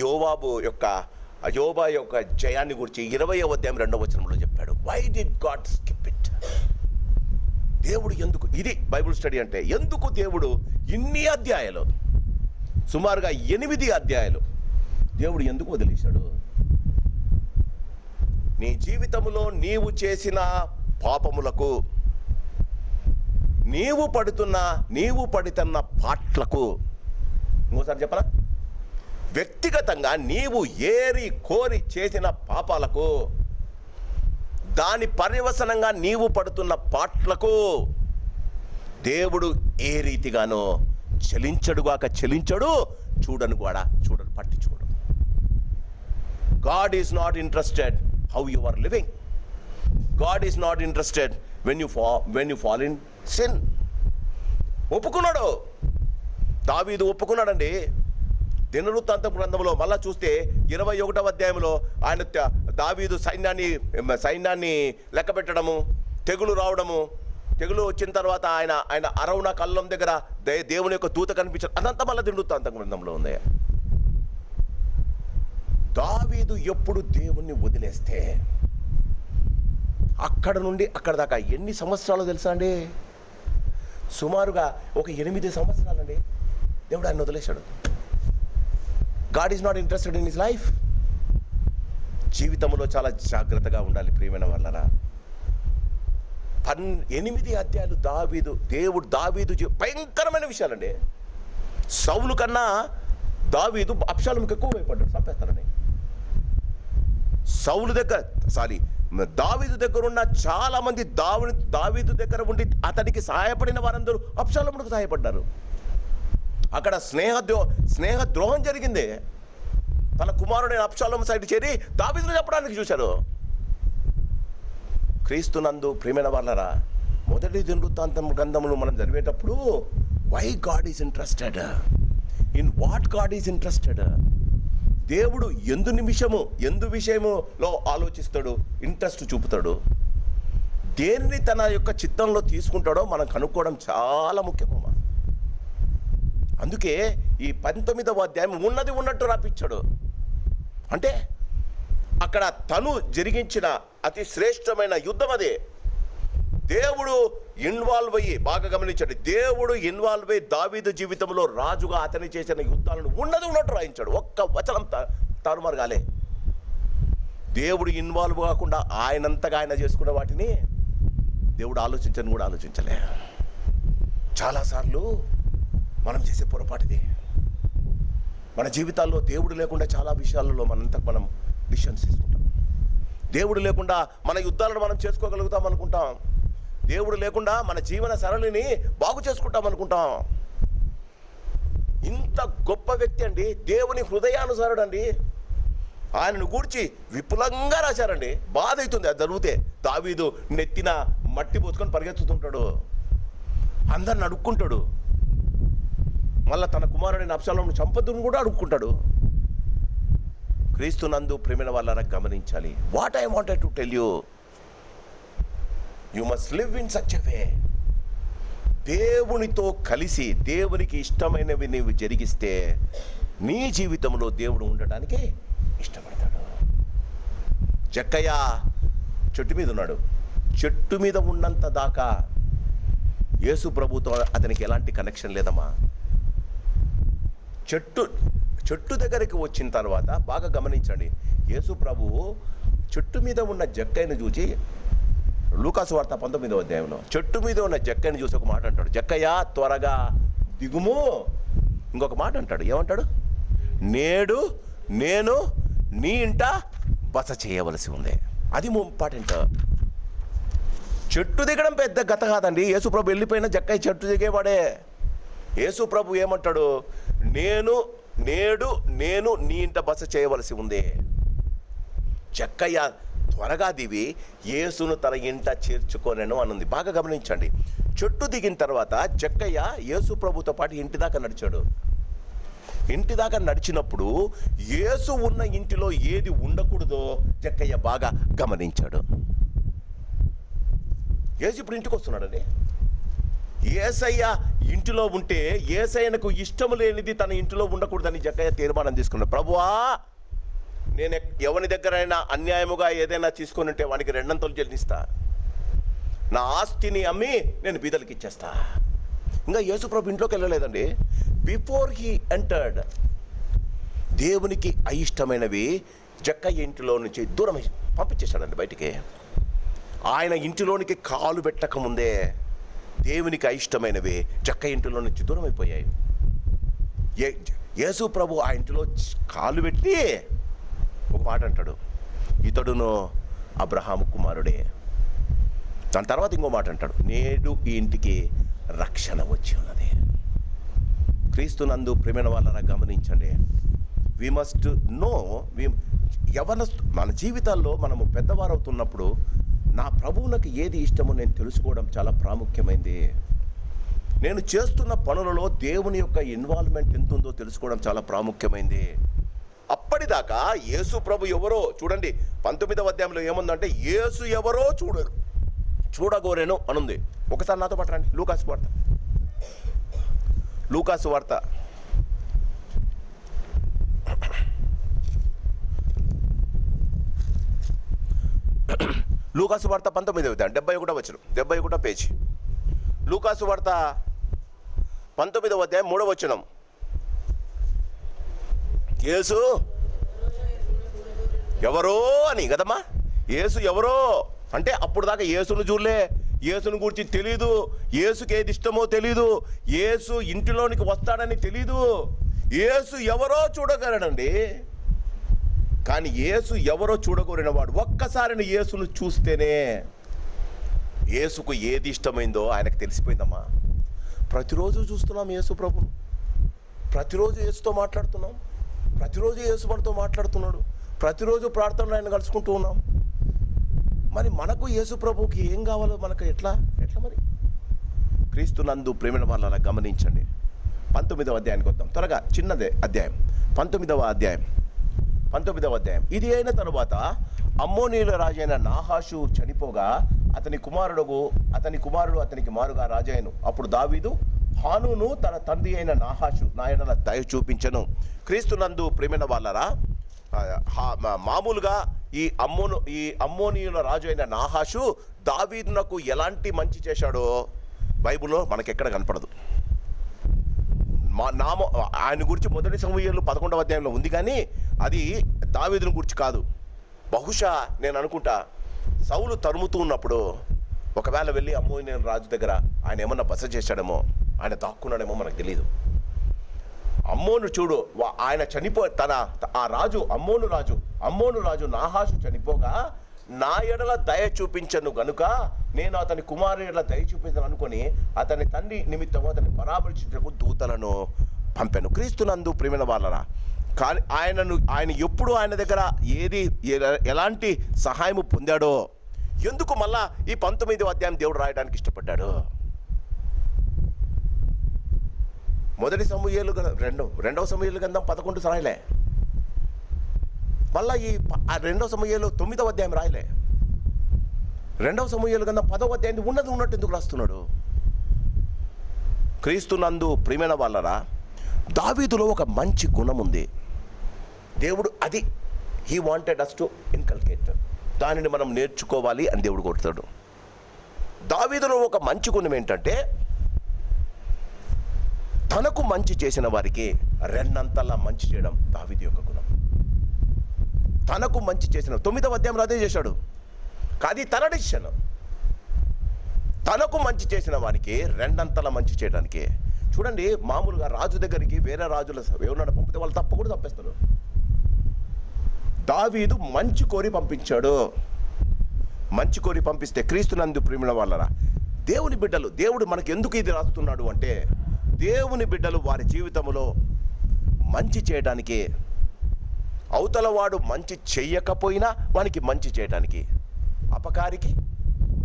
యోబా యొక్క జయాన్ని గురించి 20వ అధ్యాయం 2వ వచనంలో చెప్పాడు. Why did God skip it? దేవుడు ఎందుకు, ఇది బైబిల్ స్టడీ అంటే, ఎందుకు దేవుడు ఇన్ని అధ్యాయాలు, సుమారుగా 8 అధ్యాయాలు దేవుడు ఎందుకు వదిలేశాడు? నీ జీవితంలో నీవు చేసిన పాపములకు, నీవు పడుతున్న పాట్లకు, ఇంకోసారి చెప్పనా, వ్యక్తిగతంగా నీవు ఏరి కోరి చేసిన పాపాలకు, దాని పర్యవసనంగా నీవు పడుతున్న పాట్లకు దేవుడు ఏ రీతిగానో చెలించడు, చూడను పట్టించుకోడు. God is not interested how you are living. God is not interested when you fall in sin. ఒప్పుకున్నాడు, దావీదు ఒప్పుకున్నాడండి. దినవృత్తాంతం గ్రంథంలో మళ్ళా చూస్తే 21వ అధ్యాయంలో ఆయన దావీదు సైన్యాన్ని లెక్క పెట్టడము, తెగులు రావడము, తెగులు వచ్చిన తర్వాత ఆయన అరౌన కళ్ళం దగ్గర దేవుని యొక్క దూత కనిపించడం, అదంతా మళ్ళీ దినవృత్తాంతం గ్రంథంలో ఉంది. దావీదు ఎప్పుడు దేవుణ్ణి వదిలేస్తే అక్కడ నుండి అక్కడ దాకా ఎన్ని సంవత్సరాలు తెలుసా అండి? సుమారుగా ఒక 8 సంవత్సరాలండి దేవుడు ఆయన వదిలేశాడు. God is not interested in his life. జీవితంలో చాలా జాగ్రత్తగా ఉండాలి ప్రియమైన వాళ్ళరా. 8 అధ్యాయాలు దావీదు భయంకరమైన విషయాలండి. సౌలు కన్నా దావీదు అబ్షాలోముకి ఎక్కువ భయపడ్డాడు, చంపేస్తానని. దావీదు దగ్గర ఉన్న చాలా మంది దావీదు దగ్గర ఉండి అతనికి సహాయపడిన వారందరూ అబ్షాలోముకు సహాయపడ్డారు. అక్కడ స్నేహ ద్రోహం జరిగింది. తన కుమారుడైన అబ్షాలోము సైడ్ చేరి దావీదును చెప్పడానికి చూశారు. క్రీస్తునందు ప్రియమైన వాళ్ళరా, మొదటి దినవృత్తాంతం గ్రంథములు మనం చదివేటప్పుడు why God is interested in what God is interested, దేవుడు ఎందు విషయములో ఆలోచిస్తాడు, ఇంట్రెస్ట్ చూపుతాడు, దేన్ని తన యొక్క చిత్తంలో తీసుకుంటాడో మనం కనుక్కోవడం చాలా ముఖ్యమమ్మా. అందుకే ఈ 19వ అధ్యాయం ఉన్నట్టు రాపించాడు. అంటే అక్కడ తను జరిగించిన అతి శ్రేష్టమైన యుద్ధం అదే. దేవుడు ఇన్వాల్వ్ అయ్యి, బాగా గమనించండి, దేవుడు ఇన్వాల్వ్ అయ్యి దావీదు జీవితంలో రాజుగా అతని చేసిన యుద్ధాలను ఉన్నట్టు రాయించాడు. ఒక్క వచనం తారుమారు కాలే. దేవుడు ఇన్వాల్వ్ కాకుండా ఆయనంతగా ఆయన చేసుకున్న వాటిని దేవుడు ఆలోచించలే. చాలాసార్లు మనం చేసే పొరపాటుది. మన జీవితాల్లో దేవుడు లేకుండా చాలా విషయాలలో మనం డిసిషన్స్ తీసుకుంటాం. దేవుడు లేకుండా మన యుద్ధాలను మనం చేసుకోగలుగుతాం అనుకుంటాం. దేవుడు లేకుండా మన జీవన సరళిని బాగు చేసుకుంటాం అనుకుంటాం. ఇంత గొప్ప వ్యక్తి అండి, దేవుని హృదయానుసారుడు అండి. ఆయనను గూర్చి విపులంగా రాశారండి. బాధ అవుతుంది అది జరిగితే. దావీదు నెత్తిన మట్టి పోసుకొని పరిగెత్తుతుంటాడు, అందరిని అడుక్కుంటాడు, మళ్ళీ తన కుమారుడైన అబ్షాలోమును చంపొద్దని కూడా అడుక్కుంటాడు. క్రీస్తునందు ప్రేమైన వాళ్ళని గమనించాలి. What I wanted to tell you, you must live in such a way. దేవునితో కలిసి దేవునికి ఇష్టమైనవి నీవు జరిగిస్తే నీ జీవితంలో దేవుడు ఉండటానికి ఇష్టపడతాడు. జక్కయ్య చెట్టు మీద ఉన్నాడు. చెట్టు మీద ఉన్నంత దాకా యేసు ప్రభుతో అతనికి ఎలాంటి కనెక్షన్ లేదమ్మా. చెట్టు దగ్గరికి వచ్చిన తర్వాత బాగా గమనించండి, యేసు ప్రభువు చెట్టు మీద ఉన్న జక్కయ్యను చూసి, లూకాసు వార్త 19వ అధ్యాయంలో చెట్టు మీద ఉన్న జక్కయ్యను చూసి ఒక మాట అంటాడు, జక్కయ్య త్వరగా దిగుము. ఇంకొక మాట అంటాడు, ఏమంటాడు, నేడు నేను నీ ఇంట బస చేయవలసి ఉంది. అది ఇంపార్టెంట్. చెట్టు దిగడం పెద్ద గత కాదండి. యేసు ప్రభు వెళ్ళిపోయిన జక్కయ్య చెట్టు దిగేవాడే. యేసు ప్రభు ఏమంటాడు, నేడు నేను నీ ఇంట బస చేయవలసి ఉంది. జక్కయ్య త్వరగా దివి యేసును తన ఇంట చేర్చుకోనను అనుంది. బాగా గమనించండి, చెట్టు దిగిన తర్వాత జక్కయ్య యేసు ప్రభుతో పాటు ఇంటి దాకా నడిచాడు. ఇంటి దాకా నడిచినప్పుడు యేసు ఉన్న ఇంటిలో ఏది ఉండకూడదో జక్కయ్య బాగా గమనించాడు. యేసు ఇప్పుడు ఇంటికి వస్తున్నాడండి. యేసయ్య ఇంటిలో ఉంటే యేసయ్యనకు ఇష్టం లేనిది తన ఇంటిలో ఉండకూడదని జక్కయ్య తీర్మానం తీసుకున్నాడు. ప్రభువా, నేను ఎవరి దగ్గరైనా అన్యాయముగా ఏదైనా తీసుకొని ఉంటే వానికి 2 అంతలు చెల్లిస్తా, నా ఆస్తిని అమ్మి నేను బీదలకి ఇచ్చేస్తా. ఇంకా యేసు ప్రభు ఇంట్లోకి వెళ్ళలేదండి. బిఫోర్ హీ ఎంటర్డ్, దేవునికి అయిష్టమైనవి జక్కయ్య ఇంటిలో నుంచి దూరం పంపించేశాడండి బయటికి. ఆయన ఇంటిలోనికి కాలు పెట్టకముందే దేవునికి అయిష్టమైనవి జక్కయ్య ఇంటిలో నుంచి దూరం అయిపోయాయి. యేసు ప్రభు ఆ ఇంటిలో కాలు పెట్టి ఒక మాట అంటాడు, ఇతడును అబ్రహాము కుమారుడే. దాని తర్వాత ఇంకో మాట అంటాడు, నేడు ఈ ఇంటికి రక్షణ వచ్చి ఉన్నది. క్రీస్తునందు ప్రేమైన వాళ్ళరా గమనించండి. వి మస్ట్ నో, మన జీవితాల్లో మనము పెద్దవారు అవుతున్నప్పుడు నా ప్రభువునకు ఏది ఇష్టమో నేను తెలుసుకోవడం చాలా ప్రాముఖ్యమైంది. నేను చేస్తున్న పనులలో దేవుని యొక్క ఇన్వాల్వ్మెంట్ ఎంత ఉందో తెలుసుకోవడం చాలా ప్రాముఖ్యమైంది. అప్పటిదాకా యేసు ప్రభు ఎవరో చూడండి, 19వ అధ్యాయంలో ఏముందంటే యేసు ఎవరో చూడగోరేను అనుంది. ఒకసారి నాతో పట్టండి, లూకాసు వార్త. లూకాసు వార్త 19వ అధ్యాయం 71వ వచనం, 71వ పేజీ. లూకాసు వార్త 19వ అధ్యాయం 3వ వచనం. యేసు ఎవరో అని కదమ్మా. యేసు ఎవరో అంటే అప్పుడు దాకా యేసును చూడలే, యేసును గురించి తెలీదు, యేసుకి ఏది ఇష్టమో తెలీదు, యేసు ఇంటిలోనికి వస్తాడని తెలీదు. యేసు ఎవరో చూడగలడండి. కానీ యేసు ఎవరో చూడగోరిన వాడు ఒక్కసారిని యేసును చూస్తేనే యేసుకు ఏది ఇష్టమైందో ఆయనకు తెలిసిపోయిందమ్మా. ప్రతిరోజు చూస్తున్నాం యేసు ప్రభును, ప్రతిరోజు యేసుతో మాట్లాడుతున్నాం, ప్రతిరోజు యేసు మనతో మాట్లాడుతున్నాడు, ప్రతిరోజు ప్రార్థనలు ఆయన కలుసుకుంటూ ఉన్నాం. మరి మనకు యేసు ప్రభుకి ఏం కావాలో మనకు ఎట్లా మరి? క్రీస్తునందు ప్రేమైన వాళ్ళ గమనించండి. 19వ అధ్యాయానికి వద్దాం త్వరగా, చిన్నదే అధ్యాయం, 19వ అధ్యాయం. ఇది అయిన తరువాత అమ్మోనీయుల రాజైన నాహాషు చనిపోగా అతని కుమారుడు అతనికి మారుగా రాజయ్యను. అప్పుడు దావీదు హానును తన తండ్రి అయిన నాహాషు నా యెడల దయ చూపించెను. క్రీస్తునందు ప్రేమైన వాళ్ళరా, మామూలుగా ఈ అమ్మోనీయుల రాజు అయిన నాహాషు దావీదునకు ఎలాంటి మంచి చేశాడో బైబిల్లో మనకెక్కడ కనపడదు. ఆయన గురించి 1 సమూయేలు 11వ అధ్యాయంలో ఉంది, కానీ అది దావీదుని గురించి కాదు. బహుశా నేను అనుకుంటా సౌలు తరుముతూ ఉన్నప్పుడు ఒకవేళ వెళ్ళి అమ్మోనీయుల రాజు దగ్గర ఆయన ఏమన్నా బస చేశాడేమో, ఆయన దాక్కున్నాడేమో మనకు తెలియదు. అమ్మోను చూడు, ఆయన అమ్మోను రాజు నాహాషు చనిపోగా నా యెడల దయ చూపించను గనుక నేను అతని కుమారుని యెడల దయ చూపించను అనుకొని అతని తండ్రి నిమిత్తము అతన్ని పరామర్శించకు దూతలను పంపాను. క్రీస్తునందు ప్రేమైన వాళ్ళరా, కానీ ఆయన ఎప్పుడు ఆయన దగ్గర ఎలాంటి సహాయము పొందాడో, ఎందుకు మళ్ళా ఈ 19వ అధ్యాయం దేవుడు రాయడానికి ఇష్టపడ్డాడు? 1 సమూయేలు 2వ సమూయేలు గ్రంథం 11 రాయలే, మళ్ళా ఈ 2వ సమూయేలు 9వ అధ్యాయం రాయలే. 2వ సమూయేలు గ్రంథం 10వ అధ్యాయం ఉన్నట్టు ఎందుకు రాస్తున్నాడు? క్రీస్తునందు ప్రియమైన వాళ్ళరా, దావీదులో ఒక మంచి గుణం ఉంది. దేవుడు అది he wanted us to inculcate, దానిని మనం నేర్చుకోవాలి అని దేవుడు కోరుతాడు. దావీదులో ఒక మంచి గుణం ఏంటంటే తనకు మంచి చేసిన వారికి 2 అంతలా మంచి చేయడం దావీదు యొక్క గుణం. తనకు మంచి చేసిన 9వ అధ్యాయంలో అదే చేశాడు, కాదు తన డిసిషన్. తనకు మంచి చేసిన వానికి 2 అంతలా మంచి చేయడానికి. చూడండి, మామూలుగా రాజు దగ్గరికి వేరే రాజుల ఎవరైనా పంపితే వాళ్ళు తప్పకుండా తప్పేస్తారు. దావీదు మంచి కోరి పంపించాడు. మంచి కోరి పంపిస్తే క్రీస్తునందు ప్రియమైన వాళ్ళరా, దేవుని బిడ్డలు, దేవుడు మనకు ఎందుకు ఇది రాస్తున్నాడు అంటే, దేవుని బిడ్డలు వారి జీవితంలో మంచి చేయడానికి, అవతల వాడు మంచి చెయ్యకపోయినా వానికి మంచి చేయడానికి, అపకారికి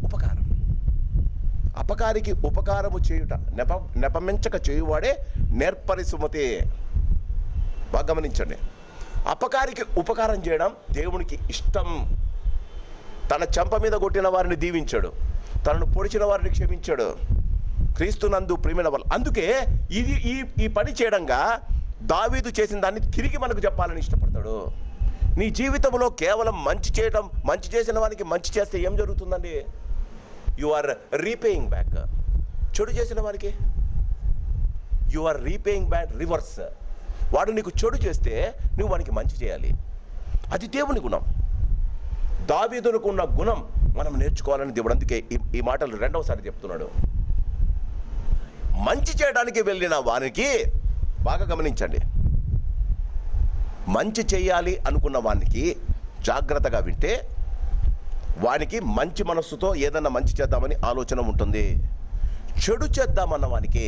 ఉపకారం, అపకారికి ఉపకారము చేయుట నెపమించక చేయువాడే నేర్పరి సుమతే. బాగా గమనించండి, అపకారికి ఉపకారం చేయడం దేవునికి ఇష్టం. తన చెంప మీద కొట్టిన వారిని దీవించాడు, తనను పొడిచిన వారిని క్షమించాడు. క్రీస్తునందు ప్రియమైన వాళ్ళు. అందుకే ఈ పని చేయడంగా దావీదు చేసిన దాన్ని తిరిగి మనకు చెప్పాలని ఇష్టపడతాడు. నీ జీవితంలో కేవలం మంచి చేసిన వానికి మంచి చేస్తే ఏం జరుగుతుందండి? You are repaying back. చెడు చేసిన వారికి you are repaying back reverse. వాడు నీకు చెడు చేస్తే నువ్వు వానికి మంచి చేయాలి. అది దేవుని గుణం. దావీదునకు ఉన్న గుణం మనం నేర్చుకోవాలని దేవుడు అందుకే ఈ మాటలు రెండవసారి చెప్తున్నాడు. మంచి చేయడానికి వెళ్ళిన వానికి, బాగా గమనించండి, మంచి చేయాలి అనుకున్న వానికి జాగ్రత్తగా వింటే వానికి మంచి మనస్సుతో ఏదన్నా మంచి చేద్దామని ఆలోచన ఉంటుంది. చెడు చేద్దామన్న వానికి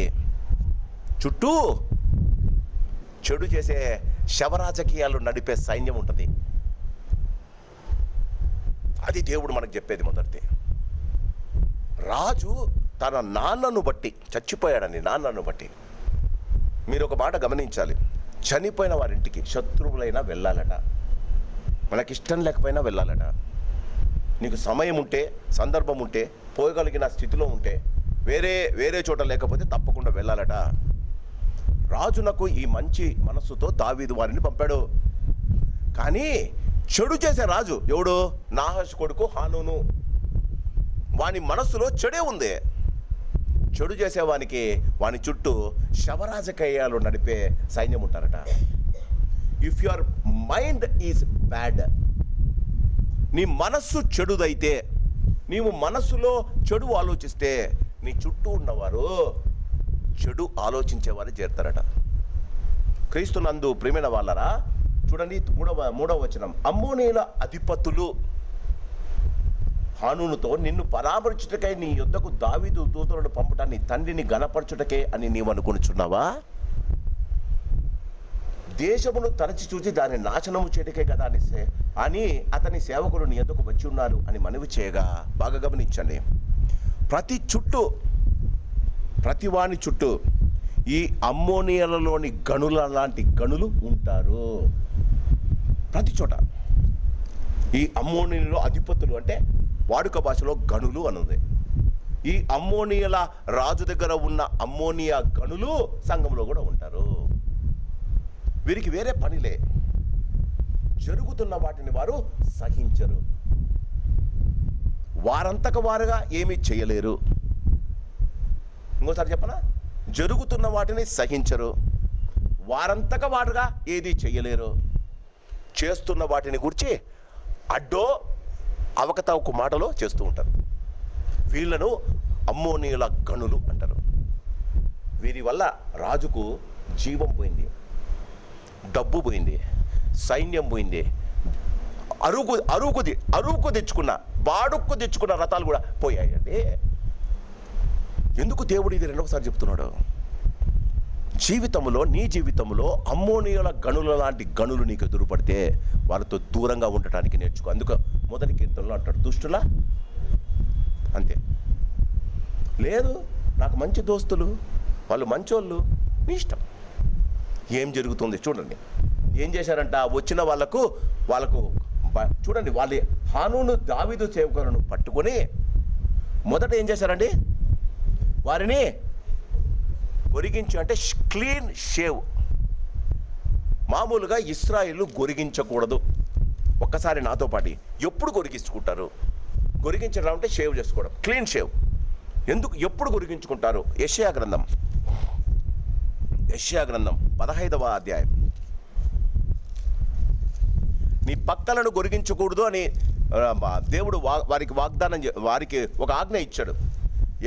చుట్టూ చెడు చేసే శవరాజకీయాలు నడిపే సైన్యం ఉంటుంది. అది దేవుడు మనకు చెప్పేది. మొదటిది, రాజు తన నాన్నను బట్టి చచ్చిపోయాడని, నాన్నను బట్టి. మీరు ఒక మాట గమనించాలి, చనిపోయిన వారింటికి శత్రువులైనా వెళ్ళాలట, మనకిష్టం లేకపోయినా వెళ్ళాలట. నీకు సమయం ఉంటే, సందర్భం ఉంటే, పోయగలిగిన స్థితిలో ఉంటే, వేరే చోట లేకపోతే తప్పకుండా వెళ్ళాలట. రాజునకు ఈ మంచి మనస్సుతో దావీదు వారిని పంపాడు. కానీ చెడు చేసే రాజు ఎవడు? నాహాషు కొడుకు హానూను. వాని మనస్సులో చెడే ఉంది. చెడు చేసేవానికి వాని చుట్టూ శవరాజకీయాలు నడిపే సైన్యం ఉంటారట. If your mind is bad, నీ మనస్సు చెడుదైతే, నీవు మనస్సులో చెడు ఆలోచిస్తే నీ చుట్టూ ఉన్నవారు చెడు ఆలోచించేవారు చేరుతారట. క్రీస్తునందు ప్రియమైన వాళ్ళరా, చూడండి మూడవ వచనం. అమ్మోనీయుల అధిపతులు హానూనుతో, నిన్ను పరామర్శించుటకై నీ యొద్దకు దావీదు దూతలను పంపుట నీ తండ్రిని గణపరచుటకే అని నీవు అనుకొనుచున్నావా? దేశమును తరచి చూచి దాని నాశనము చేయటకే కదా అని అతని సేవకులు నీ యొద్దకు వచ్చి ఉన్నారు అని మనవి చేయగా, బాగా గమనించండి, ప్రతి వాని చుట్టూ ఈ అమ్మోనియలలోని గనుల లాంటి గనులు ఉంటారు. ప్రతి చోట ఈ అమ్మోనియలో అధిపతులు అంటే వాడుక భాషలో గనులు అనుంది. ఈ అమ్మోనియల రాజు దగ్గర ఉన్న అమ్మోనియా గనులు సంఘంలో కూడా ఉంటారు. వీరికి వేరే పనిలే. జరుగుతున్న వాటిని వారు సహించరు. వారంతక వారుగా ఏమీ చేయలేరు. ఇంకోసారి చెప్పనా? జరుగుతున్న వాటిని సహించరు, వారంతక వారుగా ఏది చేయలేరు. చేస్తున్న వాటిని గురించి అడ్డో అవకతవక మాటలో చేస్తూ ఉంటారు. వీళ్ళను అమ్మోనీయుల గనులు అంటారు. వీరి వల్ల రాజుకు జీవం పోయింది, డబ్బు పోయింది, సైన్యం పోయింది, అరువుకు తెచ్చుకున్న బాడుక్కు తెచ్చుకున్న రథాలు కూడా పోయాయండి. ఎందుకు దేవుడు ఇది రెండవసారి చెప్తున్నాడు? నీ జీవితంలో అమ్మోనీయుల గనుల లాంటి గనులు నీకు ఎదురుపడితే వారితో దూరంగా ఉండటానికి నేర్చుకో. అందుకు మొదటి కీర్తనలో అంటాడు, దుష్టులా అంతే. లేదు, నాకు మంచి దోస్తులు, వాళ్ళు మంచోళ్ళు, నీ ఇష్టం. ఏం జరుగుతుంది చూడండి. ఏం చేశారంట? వచ్చిన వాళ్ళకు చూడండి, వాళ్ళ హానూను దావీదు సేవకులను పట్టుకొని మొదట ఏం చేశారండి? వారిని గొరిగించు, అంటే క్లీన్ షేవ్. మామూలుగా ఇశ్రాయేలు గొరిగించకూడదు. ఒక్కసారి నాతో పాటు ఎప్పుడు గొరిగించుకుంటారు? గొరిగించడం అంటే షేవ్ చేసుకోవడం, క్లీన్ షేవ్. ఎప్పుడు గొరిగించుకుంటారు? యెషయా గ్రంథం 15వ అధ్యాయం. నీ పక్కలను గొరిగించకూడదు అని దేవుడు వారికి ఒక ఆజ్ఞ ఇచ్చాడు.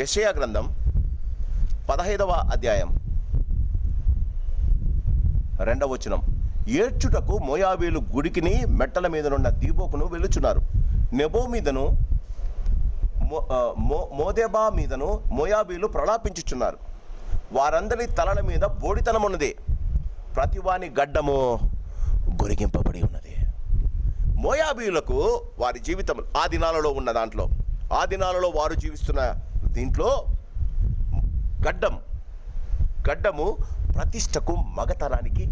యెషయా గ్రంథం 15వ అధ్యాయం 2వ వచనం. ఏడ్చుటకు మోయాబీలు గుడికిని మెట్టల మీదనున్న దీబోకును వెలుచున్నారు. నెబో మీదను మోదెబా మీదను మోయాబీలు ప్రలాపించుచున్నారు. వారందరి తలల మీద బోడితనం ఉన్నది, ప్రతివాని గడ్డము గొరిగింపబడి ఉన్నది. మోయాబీయులకు వారి జీవితం ఆ దినాలలో ఉన్న దాంట్లో, ఆ దినాలలో వారు జీవిస్తున్న దీంట్లో గడ్డము ప్రతిష్టకు మగతనానికి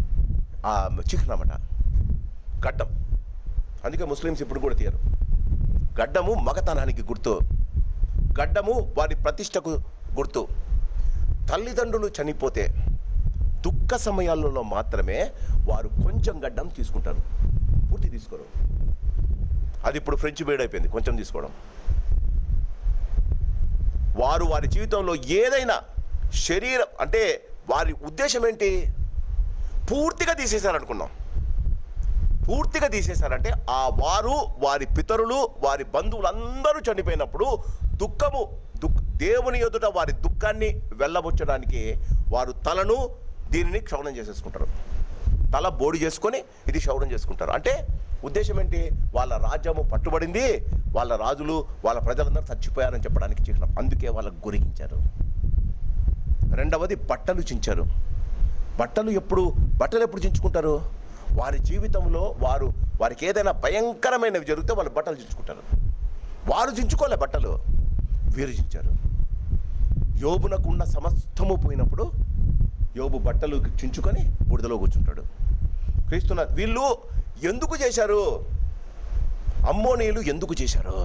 చిహ్నమట గడ్డం. అందుకే ముస్లిమ్స్ ఇప్పుడు కూడా తీయరు. గడ్డము మగతనానికి గుర్తు, గడ్డము వారి ప్రతిష్టకు గుర్తు. తల్లిదండ్రులు చనిపోతే దుఃఖ సమయాలలో మాత్రమే వారు కొంచెం గడ్డం తీసుకుంటారు, పూర్తి తీసుకోరు. అది ఇప్పుడు ఫ్రెంచ్ బేడ్ అయిపోయింది, కొంచెం తీసుకోవడం. వారి జీవితంలో ఏదైనా శరీరం అంటే వారి ఉద్దేశం ఏంటి? పూర్తిగా తీసేశారనుకున్నాం. పూర్తిగా తీసేశారంటే వారి పితరులు, వారి బంధువులందరూ చనిపోయినప్పుడు దేవుని ఎదుట వారి దుఃఖాన్ని వెళ్ళబుచ్చడానికి వారు తలను దీనిని క్షౌరం చేసేసుకుంటారు. తల బోడి చేసుకొని ఇది క్షౌరం చేసుకుంటారు. అంటే ఉద్దేశం ఏంటి? వాళ్ళ రాజ్యము పట్టుబడింది, వాళ్ళ రాజులు, వాళ్ళ ప్రజలందరూ చచ్చిపోయారని చెప్పడానికి చిహ్నం. అందుకే వాళ్ళకు గురిగించారు. రెండవది బట్టలు చించారు. బట్టలు ఎప్పుడు చించుకుంటారు? వారి జీవితంలో వారికి ఏదైనా భయంకరమైనవి జరిగితే వాళ్ళు బట్టలు చించుకుంటారు. వారు చించుకోలే బట్టలు, వీరు చించారు. యోబునకు ఉన్న సమస్తము పోయినప్పుడు యోబు బట్టలు చించుకొని బురదలో కూర్చుంటాడు. వీళ్ళు ఎందుకు చేశారు? అమ్మోనీయులు ఎందుకు చేశారు?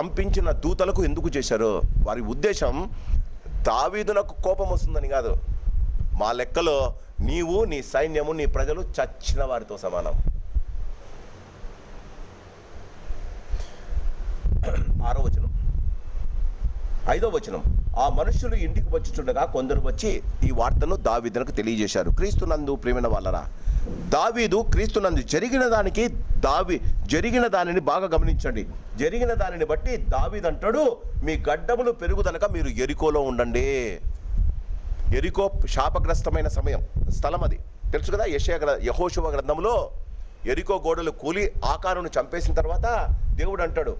పంపించిన దూతలకు ఎందుకు చేశారు? వారి ఉద్దేశం దావీదునకు కోపం వస్తుందని కాదు. మా లెక్కలో నీవు, నీ సైన్యము, నీ ప్రజలు చచ్చిన వారితో సమానం. 6వ వచనం, 5వ వచనం. ఆ మనుషులు ఇంటికి వచ్చుచుండగా కొందరు వచ్చి ఈ వార్తను దావీదునకు తెలియజేశారు. క్రీస్తునందు ప్రియమైన వాళ్ళరా, దావీదు క్రీస్తునందు జరిగిన దానిని బాగా గమనించండి. జరిగిన దానిని బట్టి దావీదు అంటాడు, మీ గడ్డములు పెరుగుదనక మీరు ఎరికోలో ఉండండి. ఎరికో శాపగ్రస్తమైన స్థలం అది తెలుసు కదా. యెహోషువ గ్రంథంలో ఎరికో గోడలు కూలి ఆకారును చంపేసిన తర్వాత దేవుడు అంటాడు,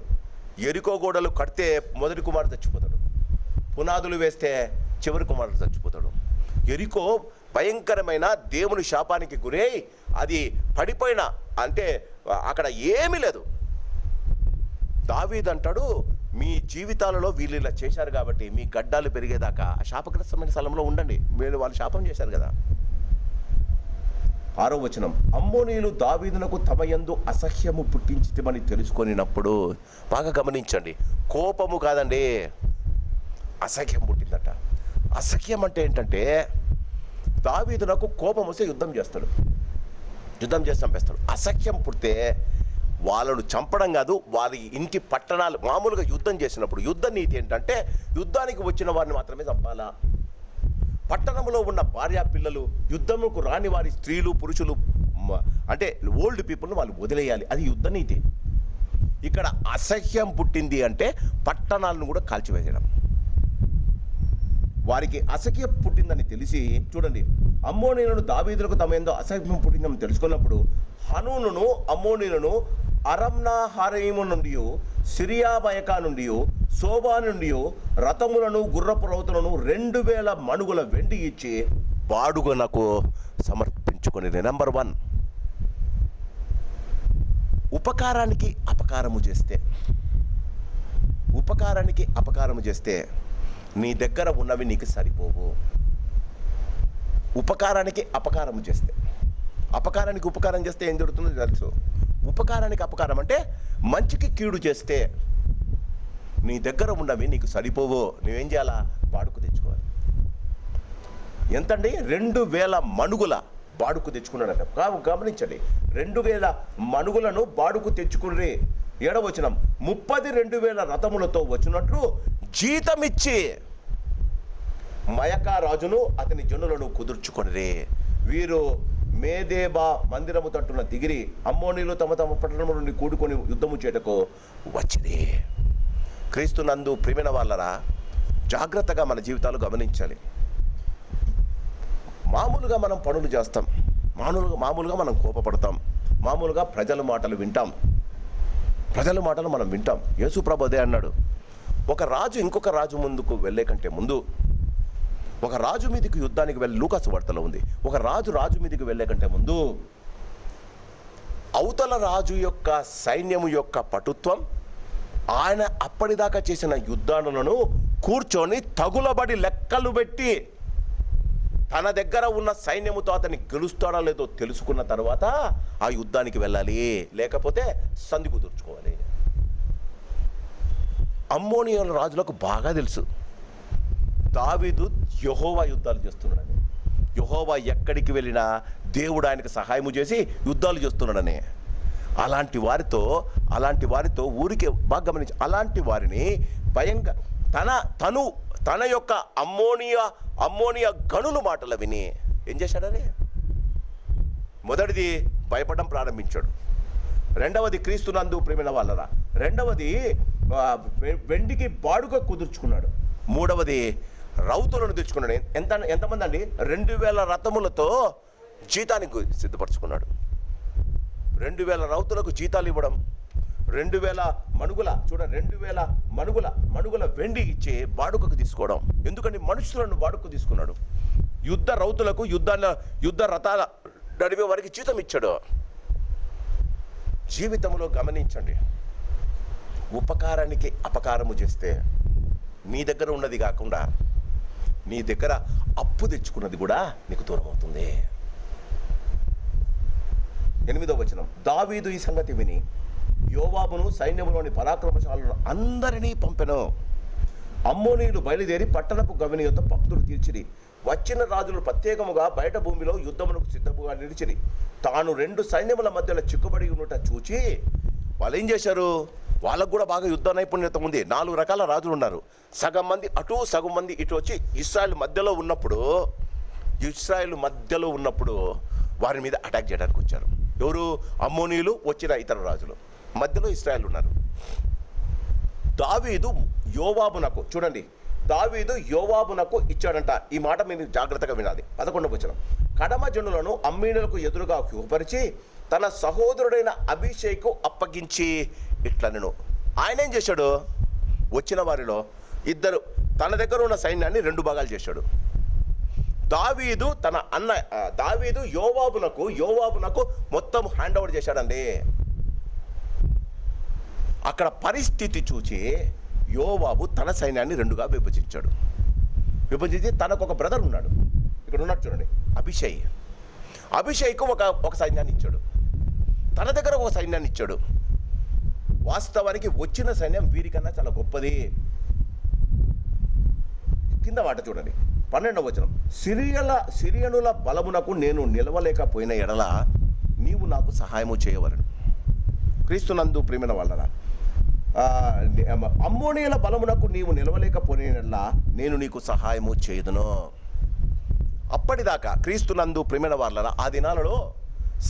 ఎరికో గోడలు కడితే మొదటి కుమారుడు చచ్చిపోతాడు, పునాదులు వేస్తే చివరి కుమారుడు చచ్చిపోతాడు. ఎరికో భయంకరమైన దేవుని శాపానికి గురై అది పడిపోయిన, అంటే అక్కడ ఏమీ లేదు. దావీదు అంటాడు, మీ జీవితాలలో వీళ్ళు ఇలా చేశారు కాబట్టి మీ గడ్డాలు పెరిగేదాకా ఆ శాపగ్రస్తమైన స్థలంలో ఉండండి. వాళ్ళు శాపం చేశారు కదా. 6వ వచనం. అమ్మోనీయులు దావీదునకు తమ యందు అసహ్యము పుట్టించితమని తెలుసుకొనినప్పుడు, బాగా గమనించండి, కోపము కాదండి, అసహ్యం పుట్టిందట. అసహ్యం అంటే ఏంటంటే దావీదునకు కోపం వస్తే యుద్ధం చేసి చంపేస్తాడు. అసహ్యం పుడితే వాళ్ళను చంపడం కాదు, వారి ఇంటి పట్టణాలు మామూలుగా యుద్ధం చేసినప్పుడు యుద్ధ నీతి ఏంటంటే యుద్ధానికి వచ్చిన వారిని మాత్రమే చంపాలా. పట్టణంలో ఉన్న భార్య పిల్లలు, యుద్ధముకు రాని వారి స్త్రీలు పురుషులు అంటే ఓల్డ్ పీపుల్ని వాళ్ళు వదిలేయాలి. అది యుద్ధ నీతి. ఇక్కడ అసహ్యం పుట్టింది అంటే పట్టణాలను కూడా కాల్చివేయడం. వారికి అసహ్యం పుట్టిందని తెలిసి, చూడండి, అమ్మోనీయులను దావీదులకు తమ ఏందో అసహ్యం పుట్టిందని తెలుసుకున్నప్పుడు హనూనును అమ్మోనీయులను అరమ్నాహారైము నుండి, సిరియా బయకా నుండి, శోభా నుండి రథములను గుర్రపు రౌతులను 2000 మణుగుల వెండి ఇచ్చి బాడుగనకు సమర్పించుకొని. నెంబర్ 1, ఉపకారానికి అపకారము చేస్తే నీ దగ్గర ఉన్నవి నీకు సరిపోవు. ఉపకారానికి అపకారం చేస్తే, అపకారానికి ఉపకారం చేస్తే ఏం జరుగుతుందో తెలుసు. ఉపకారానికి అపకారం అంటే మంచికి కీడు చేస్తే నీ దగ్గర ఉన్నవి నీకు సరిపోవో, నువ్వేం చేయాలా? బాడుకు తెచ్చుకోవాలి. ఎంతండి? 2000 మణుగుల బాడుకు తెచ్చుకున్నాడట. గమనించండి, 2000 మణుగులను బాడుకు తెచ్చుకుని. 7వ వచనం. 32,000 రథములతో వచ్చినట్లు జీతమిచ్చి మయకా రాజును అతని జనులను కుదుర్చుకొనిరే. వీరు మేదేబా మందిరము తట్టున దిగిరి అమ్మోనీలు తమ పట్టణము నుండి కూడుకొని యుద్ధము చేయటకు వచ్చిరి. క్రీస్తునందు ప్రియమైన వాళ్ళరా, జాగ్రత్తగా మన జీవితాలు గమనించాలి. మామూలుగా మనం పనులు చేస్తాం, మామూలుగా మనం కోపపడతాం, మామూలుగా ప్రజల మాటలు మనం వింటాం. యేసు ప్రభు అదే అన్నాడు, ఒక రాజు ఇంకొక రాజు ముందుకు వెళ్ళే కంటే ముందు, ఒక రాజు మీదకి యుద్ధానికి వెళ్ళి, లూకాసు వార్తలో ఉంది, ఒక రాజు మీదకి వెళ్ళే కంటే ముందు అవతల రాజు యొక్క సైన్యము యొక్క పటుత్వం, ఆయన అప్పటిదాకా చేసిన యుద్ధాలను కూర్చొని తగులబడి లెక్కలు పెట్టి తన దగ్గర ఉన్న సైన్యముతో అతన్ని గెలుస్తాడో లేదో తెలుసుకున్న తర్వాత ఆ యుద్ధానికి వెళ్ళాలి, లేకపోతే సంధి కుదుర్చుకోవాలి. అమ్మోనియుల రాజులకు బాగా తెలుసు దావీదు యెహోవా యుద్ధాలు చేస్తున్నాడని. యెహోవా ఎక్కడికి వెళ్ళినా దేవుడు ఆయనకు సహాయము చేసి యుద్ధాలు చేస్తున్నాడని. అలాంటి వారితో ఊరికే బాగా గమనించి, అలాంటి వారిని భయంగా తన యొక్క అమ్మోనియా గనుల మాటలు విని ఏం చేశాడని, మొదటిది భయపడడం ప్రారంభించాడు. రెండవది క్రీస్తునందు ప్రేమైన వాళ్ళరా, రెండవది వెండికి బాడుగ కుదుర్చుకున్నాడు. మూడవది రౌతులను తెచ్చుకున్నాడు. ఎంతమంది అండి? 2000 రథములతో జీతానికి సిద్ధపరచుకున్నాడు. 2000 రౌతులకు జీతాలు ఇవ్వడం, 2000 మణుగుల 2000 మణుగుల వెండి ఇచ్చి బాడుకకు తీసుకోవడం. ఎందుకంటే మనుషులను బాడుకు తీసుకున్నాడు. యుద్ధ రౌతులకు యుద్ధ రథాల నడిపే వారికి జీతం ఇచ్చాడు. జీవితంలో గమనించండి, ఉపకారానికి అపకారము చేస్తే నీ దగ్గర ఉన్నది కాకుండా నీ దగ్గర అప్పు తెచ్చుకున్నది కూడా నీకు దూరం అవుతుంది. 8వ వచనం, దావీదు ఈ సంగతి విని యోవాబును సైన్యములోని పరాక్రమశాలను అందరినీ పంపెను. అమ్మోనీయులు బయలుదేరి పట్టణపు గవిని యొద్ద పక్తులు తీర్చిరి. వచ్చిన రాజులు ప్రత్యేకముగా బయట భూమిలో యుద్ధమునకు సిద్ధముగా నిలిచిరి. తాను 2 సైన్యముల మధ్యలో చిక్కుబడి ఉన్నట చూచి వాళ్ళు ఏం చేశారు? వాళ్ళకు కూడా బాగా యుద్ధ నైపుణ్యత ఉంది. 4 రకాల రాజులు ఉన్నారు. సగం మంది అటు సగం మంది ఇటు వచ్చి ఇశ్రాయేల్ మధ్యలో ఉన్నప్పుడు వారి మీద అటాక్ చేయడానికి వచ్చారు. ఎవరు? అమ్మోనీయులు, వచ్చిన ఇతర రాజులు, మధ్యలో ఇశ్రాయేల్ ఉన్నారు. దావీదు యోవాబునకు ఇచ్చాడంట. ఈ మాట మీరు జాగ్రత్తగా వినాలి. 11వ వచనం, కడమ జనులను అమ్మీనులకు ఎదురుగా కుపరిచి తన సహోదరుడైన అభిషేకు అప్పగించి ఇట్లనెను. ఆయన ఏం చేశాడు? వచ్చిన వారిలో తన దగ్గర ఉన్న సైన్యాన్ని 2 భాగాలు చేశాడు. దావీదు యోవాబునకు మొత్తం హ్యాండ్ ఓవర్ చేశాడండి. అక్కడ పరిస్థితి చూచి యోవాబు తన సైన్యాన్ని 2గా విభజించి తనకు ఒక బ్రదర్ ఉన్నాడు. ఇక్కడ ఉన్నాడు చూడండి, అభిషేక్ ఒక సైన్యాన్ని ఇచ్చాడు. తన దగ్గర ఒక సైన్యాన్ని ఇచ్చాడు. వాస్తవానికి వచ్చిన సైన్యం వీరికన్నా చాలా గొప్పది. కింద మాట చూడండి, 12వ వచనం, సిరియనుల బలమునకు నేను నిలవలేకపోయిన ఎడల నీవు నాకు సహాయము చేయవలను. క్రీస్తునందు ప్రియమైన వాళ్ళరా, అమ్మోనీయుల బలమునకు నీవు నిలవలేకపోయిన ఎడల నేను నీకు సహాయము చేయదును. అప్పటిదాకా క్రీస్తునందు ప్రియమైన వాళ్ళరా, ఆ దినాలలో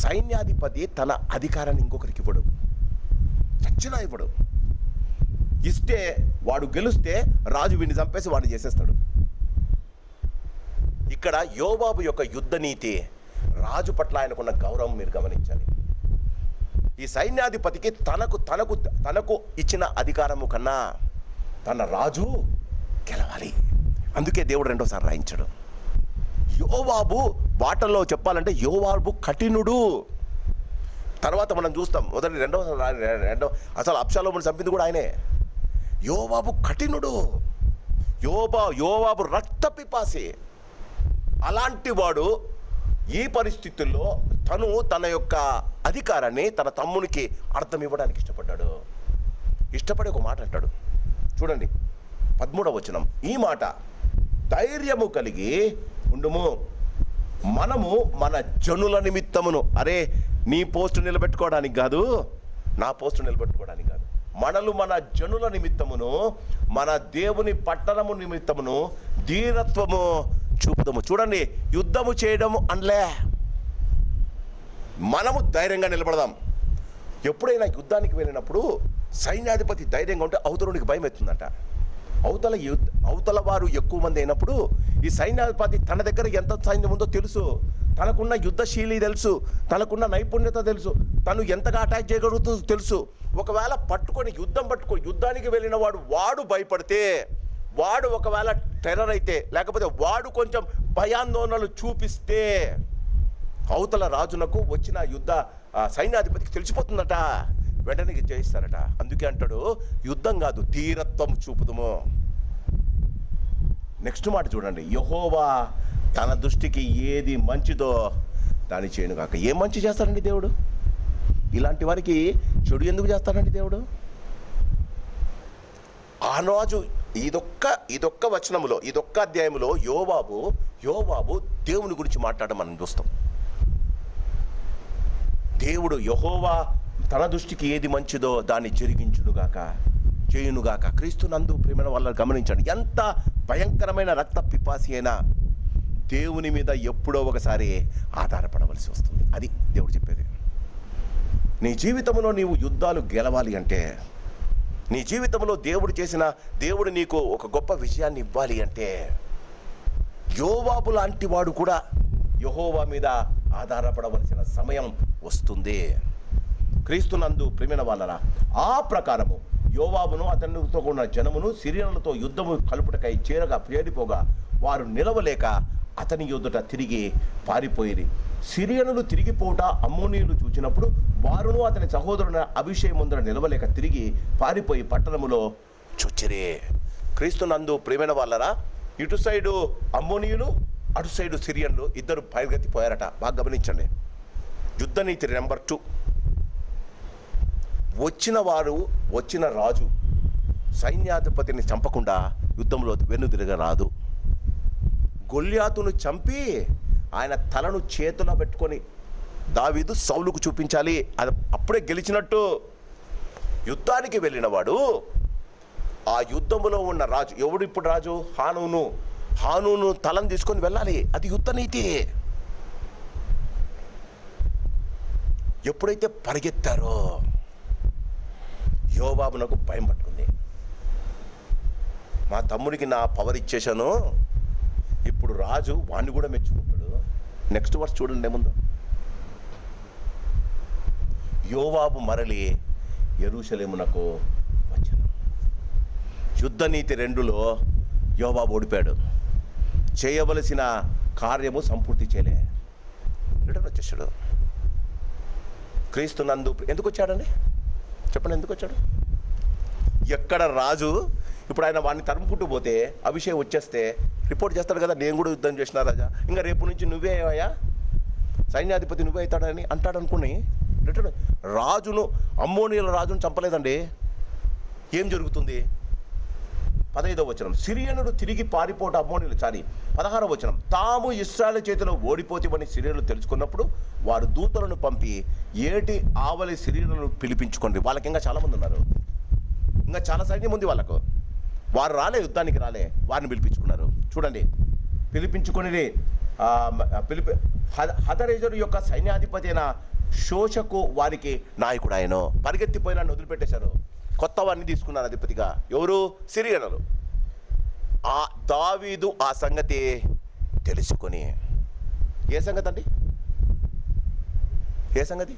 సైన్యాధిపతి తన అధికారాన్ని ఇంకొకరికి ఇవ్వడు, చచ్చినా ఇవ్వడు. ఇస్తే వాడు గెలిస్తే రాజు వీడిని చంపేసి వాడిని చేసేస్తాడు. ఇక్కడ యోవాబు యొక్క యుద్ధ నీతి, రాజు పట్ల ఆయనకున్న గౌరవం మీరు గమనించాలి. ఈ సైన్యాధిపతికి తనకు ఇచ్చిన అధికారము కన్నా తన రాజు గెలవాలి. అందుకే దేవుడు 2సారి రాయించాడు. యోవాబు బాటల్లో చెప్పాలంటే యోవాబు కఠినుడు. తర్వాత మనం చూస్తాం, అసలు అబ్షాలోమును చంపింది కూడా ఆయనే. యోవాబు కఠినుడు, యోవాబు రక్త పిపాసి. అలాంటి వాడు ఈ పరిస్థితుల్లో తన యొక్క అధికారాన్ని తన తమ్మునికి అర్థం ఇవ్వడానికి ఇష్టపడి ఒక మాట అంటాడు చూడండి, 13వ వచనం, ఈ మాట, ధైర్యము కలిగి ఉండుము, మనము మన జనుల నిమిత్తమును, అరే నీ పోస్టు నిలబెట్టుకోవడానికి కాదు, నా పోస్టు నిలబెట్టుకోవడానికి కాదు, మన జనుల నిమిత్తమును, మన దేవుని పట్టణము నిమిత్తమును ధీరత్వము చూపుదము. చూడండి, యుద్ధము చేయడము అనలే, మనము ధైర్యంగా నిలబడదాం. ఎప్పుడైనా యుద్ధానికి వెళ్ళినప్పుడు సైన్యాధిపతి ధైర్యంగా ఉంటే అవతలునికి భయం ఎత్తుందంట. అవతల వారు ఎక్కువ మంది అయినప్పుడు ఈ సైన్యాధిపతి తన దగ్గర ఎంత సైన్యం ఉందో తెలుసు, తనకున్న యుద్ధశీలి తెలుసు, తనకున్న నైపుణ్యత తెలుసు, తను ఎంతగా అటాక్ చేయగలుగుతుందో తెలుసు. ఒకవేళ యుద్ధానికి వెళ్ళిన వాడు భయపడితే, వాడు ఒకవేళ టెర్రర్ అయితే, లేకపోతే వాడు కొంచెం భయాందోళనలు చూపిస్తే అవతల రాజునకు వచ్చిన సైన్యాధిపతికి తెలిసిపోతుందట. వెంటనే జయిస్తారట. అందుకే అంటాడు, యుద్ధం కాదు ధీరత్వం చూపుదుము. నెక్స్ట్ మాట చూడండి, యెహోవా తన దృష్టికి ఏది మంచిదో దాన్ని చేయను కాక. ఏం మంచి చేస్తాడండి దేవుడు? ఇలాంటి వారికి చెడు ఎందుకు చేస్తాడండి దేవుడు? ఆ రోజు ఇదొక్క వచనములో, ఇదొక్క అధ్యాయంలో యోవాబు దేవుని గురించి మాట్లాడడం మనం చూస్తాం. దేవుడు యెహోవా తన దృష్టికి ఏది మంచిదో దాన్ని చేయునుగాక. క్రీస్తునందు ప్రేమైన వాళ్ళని గమనించండి. ఎంత భయంకరమైన రక్త పిపాసి అయినా దేవుని మీద ఎప్పుడో ఒకసారి ఆధారపడవలసి వస్తుంది. అది దేవుడు చెప్పేది. నీ జీవితంలో నీవు యుద్ధాలు గెలవాలి అంటే, నీ జీవితంలో దేవుడు నీకు ఒక గొప్ప విజయాన్ని ఇవ్వాలి అంటే, యోవాబు లాంటి వాడు కూడా యెహోవా మీద ఆధారపడవలసిన సమయం వస్తుంది. క్రీస్తునందు ప్రేమైన వాళ్ళరా, ఆ ప్రకారము యోవాబును అతనితో ఉన్న జనమును సిరియనులతో యుద్ధము కలుపుటకై చేరిపోగా వారు నిలవలేక అతని ఎదుట తిరిగి పారిపోయిరి. సిరియనులు తిరిగిపోవుట అమ్మోనీయులు చూచినప్పుడు వారును అతని సహోదరుని అభిషేకం ముందర నిలవలేక తిరిగి పారిపోయి పట్టణములో చొచ్చిరి. క్రీస్తునందు ప్రేమైన వాళ్ళరా, ఇటు సైడు అమ్మోనీయులు, అటు సైడు సిరియన్లు ఇద్దరు పరిగెత్తిపోయారట. బాగా గమనించండి. యుద్ధ నీతి నెంబర్ 2. వచ్చిన రాజు సైన్యాధిపతిని చంపకుండా యుద్ధంలో వెన్నుదిరగరాదు. గొల్యాతును చంపి ఆయన తలను చేతిలో పెట్టుకొని దావీదు సౌలుకు చూపించాలి, అది అప్పుడే గెలిచినట్టు. యుద్ధానికి వెళ్ళిన వాడు, ఆ యుద్ధములో ఉన్న రాజు ఎవడు? ఇప్పుడు రాజు హానూను తలను తీసుకొని వెళ్ళాలి. అది యుద్ధ నీతి. ఎప్పుడైతే పరిగెత్తారో యోవాబునకు భయం పట్టుకుంది. మా తమ్ముడికి నా పవర్ ఇచ్చేశాను, ఇప్పుడు రాజు వాణ్ణి కూడా మెచ్చుకుంటాడు. నెక్స్ట్ వర్స్ చూడండి ఏముందో. యోవాబు మరలి యెరూషలేమునకు వచ్చాను. యుద్ధ నీతి 2లో యోవాబు ఓడిపాడు. చేయవలసిన కార్యము సంపూర్తి చేయలే, రిటర్న్ వచ్చేసాడు. క్రీస్తునందు ఎందుకు వచ్చాడండి? చెప్పండి, ఎందుకు వచ్చాడు? ఎక్కడ రాజు ఇప్పుడు ఆయన వాడిని తరుముకుంటూ పోతే అభిషేక్ వచ్చేస్తే రిపోర్ట్ చేస్తాడు కదా, నేను కూడా యుద్ధం చేసిన రాజా, ఇంకా రేపు నుంచి నువ్వే అయ్యా సైన్యాధిపతి నువ్వే అవుతాడని అంటాడు అనుకుని రిటర్న్. అమ్మోనీయుల రాజును చంపలేదండి. ఏం జరుగుతుంది? 15వ వచనం, సిరియనుడు తిరిగి పారిపోట అమ్మోనీయులు 16వ వచనం, తాము ఇశ్రాయేలు చేతిలో ఓడిపోతామని సిరియనులు తెలుసుకున్నప్పుడు వారు దూతలను పంపి ఏటి ఆవలి సిరియనులను పిలిపించుకోండి. వాళ్ళకి ఇంకా చాలామంది ఉన్నారు, ఇంకా చాలా సైన్యం ఉంది వాళ్ళకు. వారు యుద్ధానికి రాలే, వారిని పిలిపించుకున్నారు. చూడండి, పిలిపించుకొని హదరెజరు యొక్క సైన్యాధిపతి అయిన షోషకు వారికి నాయకుడు ఆయన. పరిగెత్తిపోయిన వదిలిపెట్టేశారు, కొత్త వారిని తీసుకున్నారు అధిపతిగా. ఎవరు? సిరియనులు. ఆ దావీదు ఆ సంగతి తెలుసుకొని, ఏ సంగతి అండి? ఏ సంగతి?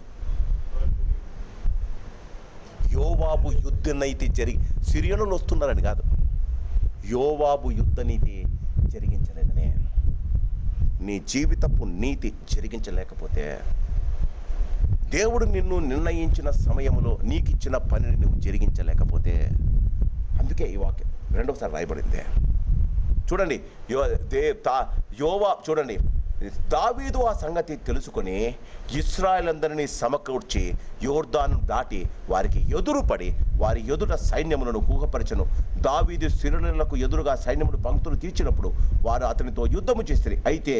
యోవాబు యుద్ధ నీతి సిరియనులు వస్తున్నారని కాదు, యోవాబు యుద్ధ నీతి జరిగించలేదనే. నీ జీవితపు నీతి జరిగించలేకపోతే, దేవుడు నిన్ను నిర్ణయించిన సమయంలో నీకు ఇచ్చిన పనిని నువ్వు జరిగించలేకపోతే, అందుకే ఈ వాక్యం రెండవసారి రాయబడింది. చూడండి, చూడండి, దావీదు ఆ సంగతి తెలుసుకొని ఇశ్రాయేలందరినీ సమకూర్చి యోర్దాను దాటి వారికి ఎదురుపడి వారి ఎదుట సైన్యములను ఊహపరచను. దావీదు సిరియనులకు ఎదురుగా సైన్యములు పంక్తులు తీర్చినప్పుడు వారు అతనితో యుద్ధము చేస్తారు. అయితే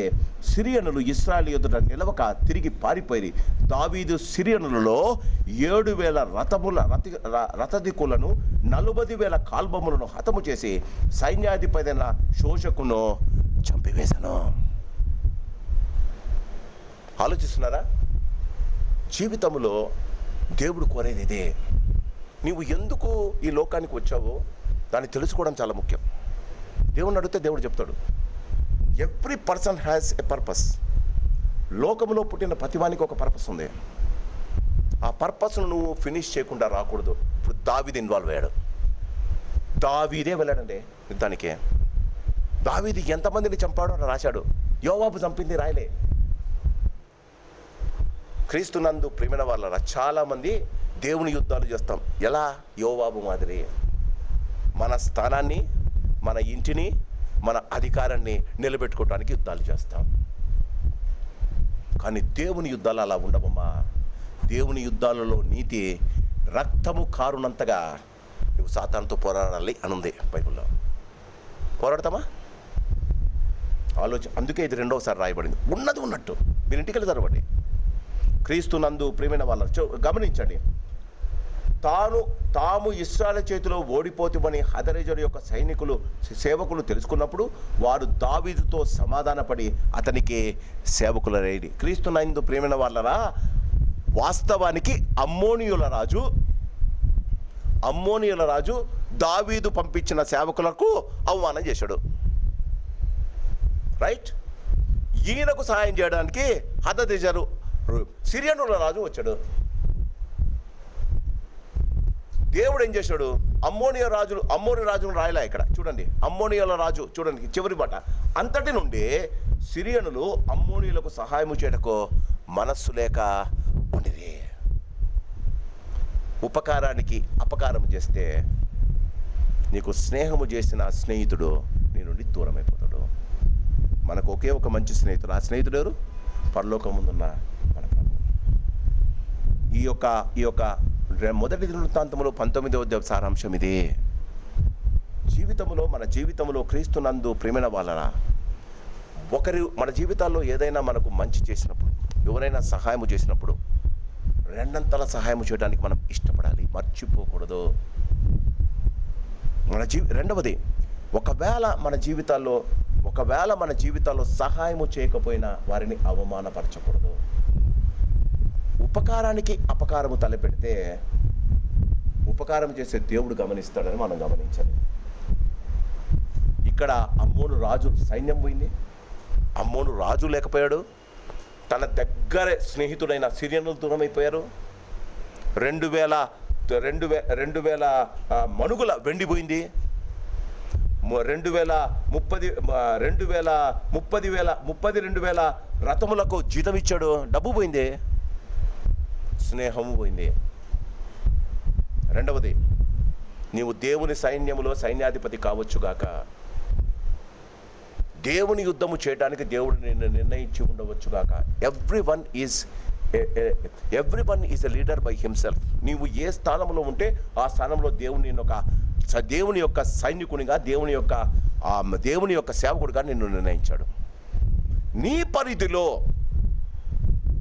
సిరియనులు ఇశ్రాయేలు ఎదుట నిలవక తిరిగి పారిపోయి దావీదు సిరియనులలో 7,000 రథదికులను 40,000 కాల్బములను హతము చేసి సైన్యాధిపతి అయిన షోషకును చంపివేశాను. ఆలోచిస్తున్నారా? జీవితంలో దేవుడు కోరేది ఇదే. నీవు ఎందుకు ఈ లోకానికి వచ్చావో దాన్ని తెలుసుకోవడం చాలా ముఖ్యం. దేవుడిని అడిగితే దేవుడు చెప్తాడు. Every person has a purpose. లోకంలో పుట్టిన ప్రతివానికి ఒక పర్పస్ ఉంది. ఆ పర్పస్ను నువ్వు ఫినిష్ చేయకుండా రాకూడదు. ఇప్పుడు దావీదు ఇన్వాల్వ్ అయ్యాడు. దావీదే వెళ్ళాడండి యుద్ధానికి. దావీదు ఎంతమందిని చంపాడో అని రాశాడు. యోవాబు చంపింది రాయలే. క్రీస్తునందు ప్రేమైన వాళ్ళ చాలామంది దేవుని యుద్ధాలు చేస్తాం. ఎలా? యోవాబు మాదిరి మన స్థానాన్ని, మన ఇంటిని, మన అధికారాన్ని నిలబెట్టుకోవడానికి యుద్ధాలు చేస్తాం. కానీ దేవుని యుద్ధాలు అలా ఉండవమ్మా. దేవుని యుద్ధాలలో నీతి రక్తము కారునంతగా నువ్వు సాతానుతో పోరాడాలి అని ఉంది బైబిల్లో. పోరాడతామా? అందుకే ఇది రెండవసారి రాయబడింది. ఉన్నది ఉన్నట్టు మీరు ఇంటికి వెళ్ళి చదవండి. క్రీస్తునందు ప్రియమైన వాళ్ళ గమనించండి. తాము ఇశ్రాయేలు చేతిలో ఓడిపోతామని హదరెజరు యొక్క సేవకులు తెలుసుకున్నప్పుడు వారు దావీదుతో సమాధానపడి అతనికి సేవకులరేది. క్రీస్తునందు ప్రియమైన వాళ్ళరా, వాస్తవానికి అమ్మోనీయుల రాజు దావీదు పంపించిన సేవకులకు అవమానం చేశాడు. రైట్? ఈయనకు సహాయం చేయడానికి హదరెజరు సిరియనుల రాజు వచ్చాడు. దేవుడు ఏం చేశాడు? అమ్మోని రాజును రాయలే ఇక్కడ చూడండి. అమ్మోనియుల రాజు చూడండి చివరి మాట. అంతటి నుండి సిరియనులు అమ్మోనీయులకు సహాయము చేయటకు మనస్సు లేక ఉండిరి. ఉపకారానికి అపకారం చేస్తే నీకు స్నేహము చేసిన స్నేహితుడు నీ నుండి దూరం అయిపోతాడు. మనకు ఒకే ఒక మంచి స్నేహితుడు. ఆ స్నేహితుడు ఎవరు? పరలోకం ముందున్న మన ప్రభు. ఈ యొక్క మొదటి వృత్తాంతములో 19వ సారాంశం ఇది. మన జీవితంలో క్రీస్తునందు ప్రేమైన వాళ్ళరా, మన జీవితాల్లో ఏదైనా మనకు మంచి చేసినప్పుడు, ఎవరైనా సహాయం చేసినప్పుడు రెండంతల సహాయం చేయడానికి మనం ఇష్టపడాలి, మర్చిపోకూడదు. రెండవది, ఒకవేళ మన జీవితాల్లో సహాయము చేయకపోయినా వారిని అవమానపరచకూడదు. ఉపకారానికి అపకారము తలపెడితే ఉపకారం చేసే దేవుడు గమనిస్తాడని మనం గమనించాలి. ఇక్కడ అమ్మోను రాజు సైన్యం పోయింది. అమ్మోను రాజు లేకపోయాడు. తన దగ్గరే స్నేహితుడైన సిరియనులు దూరమైపోయారు. 2000 మణుగుల వెండి పోయింది. 32,000 రథములకు జీతం ఇచ్చాడు. డబ్బు పోయింది, స్నేహము పోయింది. రెండవది, నీవు దేవుని సైన్యములో సైన్యాధిపతి కావచ్చుగాక, దేవుని యుద్ధము చేయడానికి దేవుడు నిన్ను నిర్ణయించి ఉండవచ్చుగాక. Everyone is a leader by himself. నీవు ఏ స్థానంలో ఉంటే ఆ స్థానంలో దేవుని యొక్క సైనికునిగా, దేవుని యొక్క సేవకుడిగా నిన్ను నిర్ణయించాడు. నీ పరిధిలో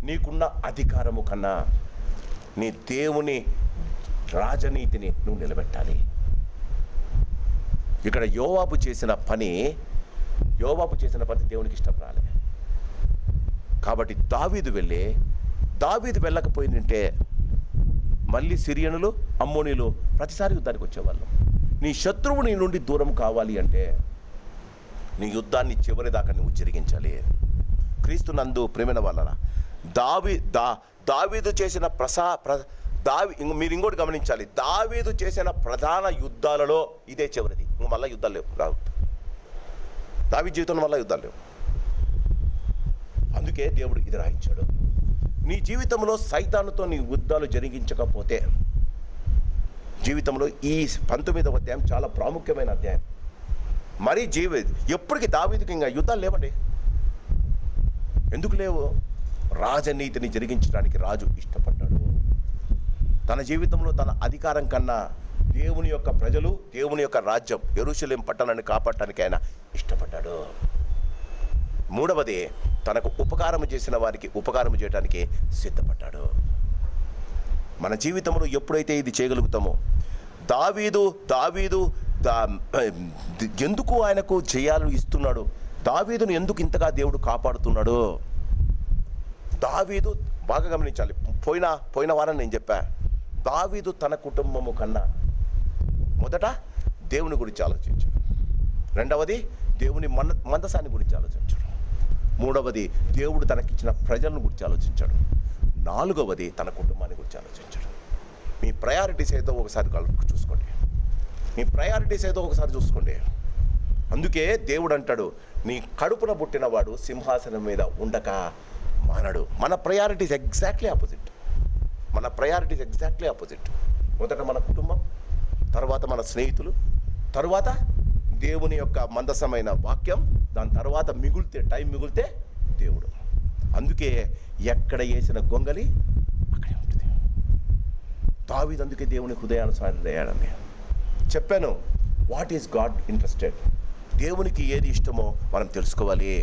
నీకున్న అధికారము కన్నా నీ దేవుని రాజనీతిని నువ్వు నిలబెట్టాలి. ఇక్కడ యోవాబు చేసిన పని దేవునికి ఇష్టం రాలే. కాబట్టి దావీదు వెళ్ళకపోయిందంటే మళ్ళీ సిరియనులు, అమ్మోనీయులు ప్రతిసారి యుద్ధానికి వచ్చేవాళ్ళు. నీ శత్రువు నీ నుండి దూరం కావాలి అంటే నీ యుద్ధాన్ని చివరిదాకా నువ్వు జరిగించాలి. క్రీస్తునందు ప్రేమైన వాళ్ళరా, దావీదు చేసిన మీరు ఇంకోటి గమనించాలి. దావీదు చేసిన ప్రధాన యుద్ధాలలో ఇదే చివరిది. మళ్ళీ యుద్ధాలు లేవు. దావీదు జీవితంలో మళ్ళీ యుద్ధాలు లేవు. అందుకే దేవుడు ఇది రాయించాడు. నీ జీవితంలో సైతానుతో నీ యుద్ధాలు జరిగించకపోతే, జీవితంలో ఈ 19వ అధ్యాయం చాలా ప్రాముఖ్యమైన అధ్యాయం. మరి ఎప్పటికీ దావీదుకి ఇంకా యుద్ధాలు లేవండి. ఎందుకు లేవు? రాజనీతిని జరిగించడానికి రాజు ఇష్టపడ్డాడు. తన జీవితంలో తన అధికారం కన్నా దేవుని యొక్క ప్రజలు, దేవుని యొక్క రాజ్యం, యెరూషలేము పట్టణాన్ని కాపాడటానికి ఆయన ఇష్టపడ్డాడు. మూడవది, తనకు ఉపకారం చేసిన వారికి ఉపకారం చేయడానికి సిద్ధపడ్డాడు. మన జీవితంలో ఎప్పుడైతే ఇది చేయగలుగుతామో, దావీదు ఎందుకు ఆయనకు జయాలు ఇస్తున్నాడు? దావీదును ఎందుకు ఇంతగా దేవుడు కాపాడుతున్నాడు? దావీదు బాగా గమనించాలి. పోయిన వారం నేను చెప్పా, దావీదు తన కుటుంబము కన్నా మొదట దేవుని గురించి ఆలోచించాడు. రెండవది, దేవుని మందసాన్ని గురించి ఆలోచించాడు. మూడవది, దేవుడు తనకిచ్చిన ప్రజలను గురించి ఆలోచించాడు. నాలుగవది, తన కుటుంబాన్ని గురించి ఆలోచించాడు. మీ ప్రయారిటీస్ ఏదో ఒకసారి చూసుకోండి. అందుకే దేవుడు అంటాడు, నీ కడుపున పుట్టినవాడు సింహాసనం మీద ఉండక మానడు. మన ప్రయారిటీస్ ఎగ్జాక్ట్లీ ఆపోజిట్. మన ప్రయారిటీస్ ఎగ్జాక్ట్లీ ఆపోజిట్. మొదట మన కుటుంబం, తర్వాత మన స్నేహితులు, తరువాత దేవుని యొక్క మందసమైన వాక్యం, దాని తర్వాత టైం మిగిలితే దేవుడు. అందుకే ఎక్కడ వేసిన గొంగలి అక్కడే ఉంటుంది. దావీదు అందుకే దేవుని హృదయానుసారుడయ్యాడండి. చెప్పాను, వాట్ ఈస్ గాడ్ ఇంట్రెస్టెడ్, దేవునికి ఏది ఇష్టమో మనం తెలుసుకోవాలి.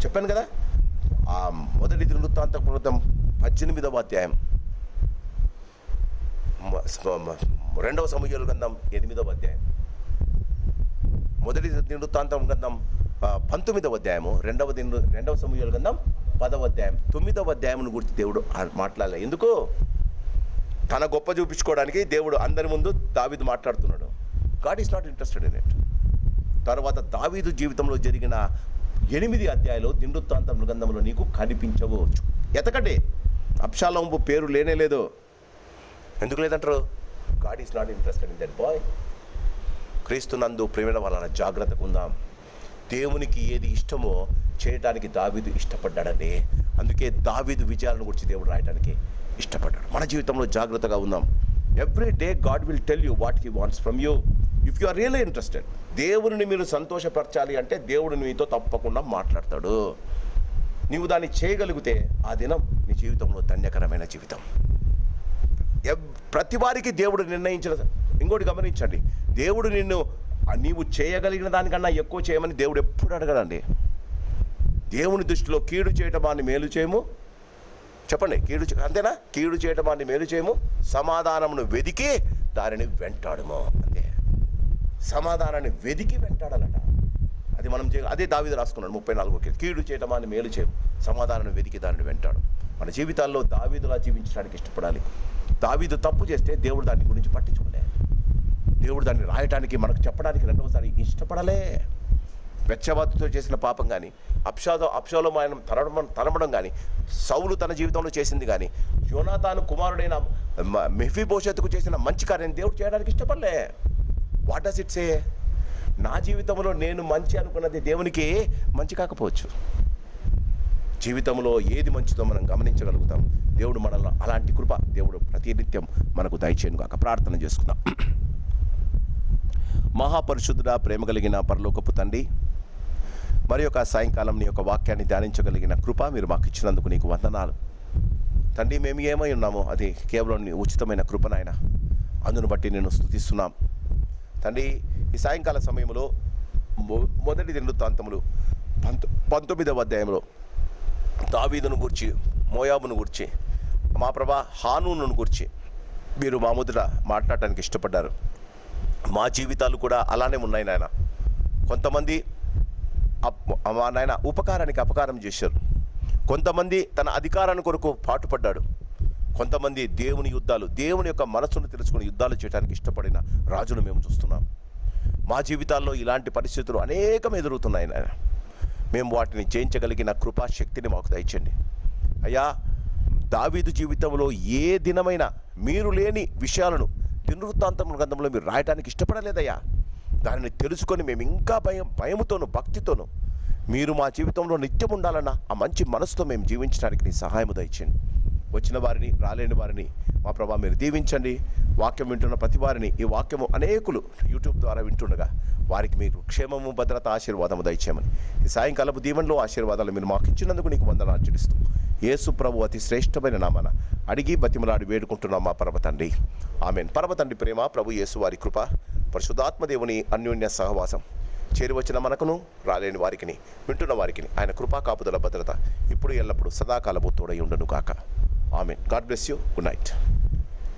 చెప్పాను కదా, ఆ మొదటి దినవృత్తాంతం 18వ అధ్యాయం, 2వ సమూయేలు గ్రంథం 8వ అధ్యాయం, మొదటి దినవృత్తాంతం గ్రంథం 19వ అధ్యాయము, 2వ సమూయేలు గ్రంథం 10వ అధ్యాయం, 9వ అధ్యాయం గురించి దేవుడు మాట్లాడలే. ఎందుకు? తన గొప్ప చూపించుకోవడానికి దేవుడు అందరి ముందు దావీదు మాట్లాడుతున్నాడు. God is not interested in it. తర్వాత దావీదు జీవితంలో జరిగిన 8 అధ్యాయాలు దినవృత్తాంతం గ్రంథంలో నీకు కనిపించవు. ఎతకండి, అబ్షాలోము పేరు లేనేలేదు. ఎందుకు లేదంటారు? God is not interested in that boy. క్రీస్తునందు ప్రేమ వలన జాగ్రత్తగా ఉందాం. దేవునికి ఏది ఇష్టమో చేయడానికి దావీదు ఇష్టపడ్డాడండి. అందుకే దావీదు విజయాలను గురించి దేవుడు రాయడానికి ఇష్టపడ్డాడు. మన జీవితంలో జాగ్రత్తగా ఉందాం. Every day God will tell you what he wants from you if you are really interested. దేవుడిని మీరు సంతోషపరచాలి అంటే దేవుడు మీతో తప్పకుండా మాట్లాడతాడు. నీవు దాన్ని చేయగలిగితే ఆ దినం నీ జీవితంలో ధన్యకరమైన జీవితం. ప్రతి వారికి దేవుడు నిర్ణయించిన, ఇంకోటి గమనించండి, దేవుడు నీవు చేయగలిగిన దానికన్నా ఎక్కువ చేయమని దేవుడు ఎప్పుడు అడగడండి. దేవుని దృష్టిలో కీడు చేయటం అని మేలు చేయము. చెప్పండి, అంతేనా? కీడు చేయటం అని మేలు చేయము, సమాధానమును వెదికి దానిని వెంటాడము. అంతే, సమాధానాన్ని వెదికి వెంటాడాలట. అది మనం అదే దావీదు రాసుకున్నాడు 34 కీడు చేయటం అని మేలు చేయము, సమాధానాన్ని వెదికి దానిని వెంటాడు. మన జీవితాల్లో దావీదులా జీవించడానికి ఇష్టపడాలి. దావీదు తప్పు చేస్తే దేవుడు దాని గురించి పట్టించుకోలే. దేవుడు దాన్ని రాయటానికి, మనకు చెప్పడానికి రెండవసారి ఇష్టపడలే. బెత్షెబాతో చేసిన పాపం కానీ, అబ్షాలోము ఆయన తరమడం కానీ, సౌలు తన జీవితంలో చేసింది కానీ, యోనాతాను కుమారుడైన మెఫీబోషెతుకు చేసిన మంచి కార్యం దేవుడు చేయడానికి ఇష్టపడలే. What does it say? నా జీవితంలో నేను మంచి అనుకున్నది దేవునికి మంచి కాకపోవచ్చు. జీవితంలో ఏది మంచిదో మనం గమనించగలుగుతాం. దేవుడు మనల్ని అలాంటి కృప దేవుడు ప్రతినిత్యం మనకు దయచేయను గాక. ప్రార్థన చేసుకుందాం. మహాపరిశుద్ధుడా, ప్రేమ కలిగిన పరలోకపు తండ్రి, మరి యొక్క సాయంకాలం నీ యొక్క వాక్యాన్ని ధ్యానించగలిగిన కృప మీరు మాకు ఇచ్చినందుకు నీకు వందనాలు తండ్రి. మేము ఏమై ఉన్నామో అది కేవలం నీ ఉచితమైన కృప నాయన. అందును బట్టి నేను స్తుతిస్తున్నాం తండ్రి. ఈ సాయంకాల సమయంలో మొదటి దినవృత్తాంతములు 19వ అధ్యాయంలో దావీదును గూర్చి, మోయాబును గూర్చి, మా ప్రభా హానూనును గూర్చి మీరు మా ముద్ర మాట్లాడటానికి ఇష్టపడ్డారు. మా జీవితాలు కూడా అలానే ఉన్నాయి నాయన. కొంతమంది మా నాయన ఉపకారానికి అపకారం చేశారు. కొంతమంది తన అధికారాన్ని కొరకు పాటుపడ్డాడు. కొంతమంది దేవుని యుద్ధాలు, దేవుని యొక్క మనసును తెలుసుకుని యుద్ధాలు చేయడానికి ఇష్టపడిన రాజును మేము చూస్తున్నాం. మా జీవితాల్లో ఇలాంటి పరిస్థితులు అనేకం ఎదురవుతున్నాయి నాయన. మేము వాటిని జయించగలిగిన కృపాశక్తిని మాకు దయచండి అయ్యా. దావీదు జీవితంలో ఏ దినమైనా మీరు లేని విషయాలను దినవృత్తాంతం గ్రంథంలో మీరు రాయడానికి ఇష్టపడలేదయ్యా. దానిని తెలుసుకొని మేము ఇంకా భయముతోనూ భక్తితోనూ మీరు మా జీవితంలో నిత్యం ఉండాలన్న ఆ మంచి మనసుతో మేము జీవించడానికి నీ సహాయము దయచేయండి. వచ్చిన వారిని, రాలేని వారిని మా ప్రభా మీరు దీవించండి. వాక్యం వింటున్న ప్రతి వారిని, ఈ వాక్యము అనేకులు యూట్యూబ్ ద్వారా వింటుండగా వారికి మీరు క్షేమము, భద్రత, ఆశీర్వాదము దయచేయమని ఈ సాయంకాలపు దీవెనలో ఆశీర్వాదాలు మీరు మాకు ఇచ్చినందుకు నీకు వందనాలు చెల్లిస్తూ యేసు ప్రభు అతి శ్రేష్టమైన నామన అడిగి బతిమలాడి వేడుకుంటున్నాం మా పరమ తండ్రి, ఆమేన్. పరమ తండ్రి ప్రేమ, ప్రభు యేసు వారి కృప, పరిశుద్ధాత్మదేవుని అన్యోన్య సహవాసం చేరివచ్చిన మనకును, రాలేని వారికిని, వింటున్న వారికిని ఆయన కృపా కాపుదల భద్రత ఇప్పుడు ఎల్లప్పుడూ సదాకాలము తోడై ఉండును కాక. ఆమేన్. God bless you. Good night.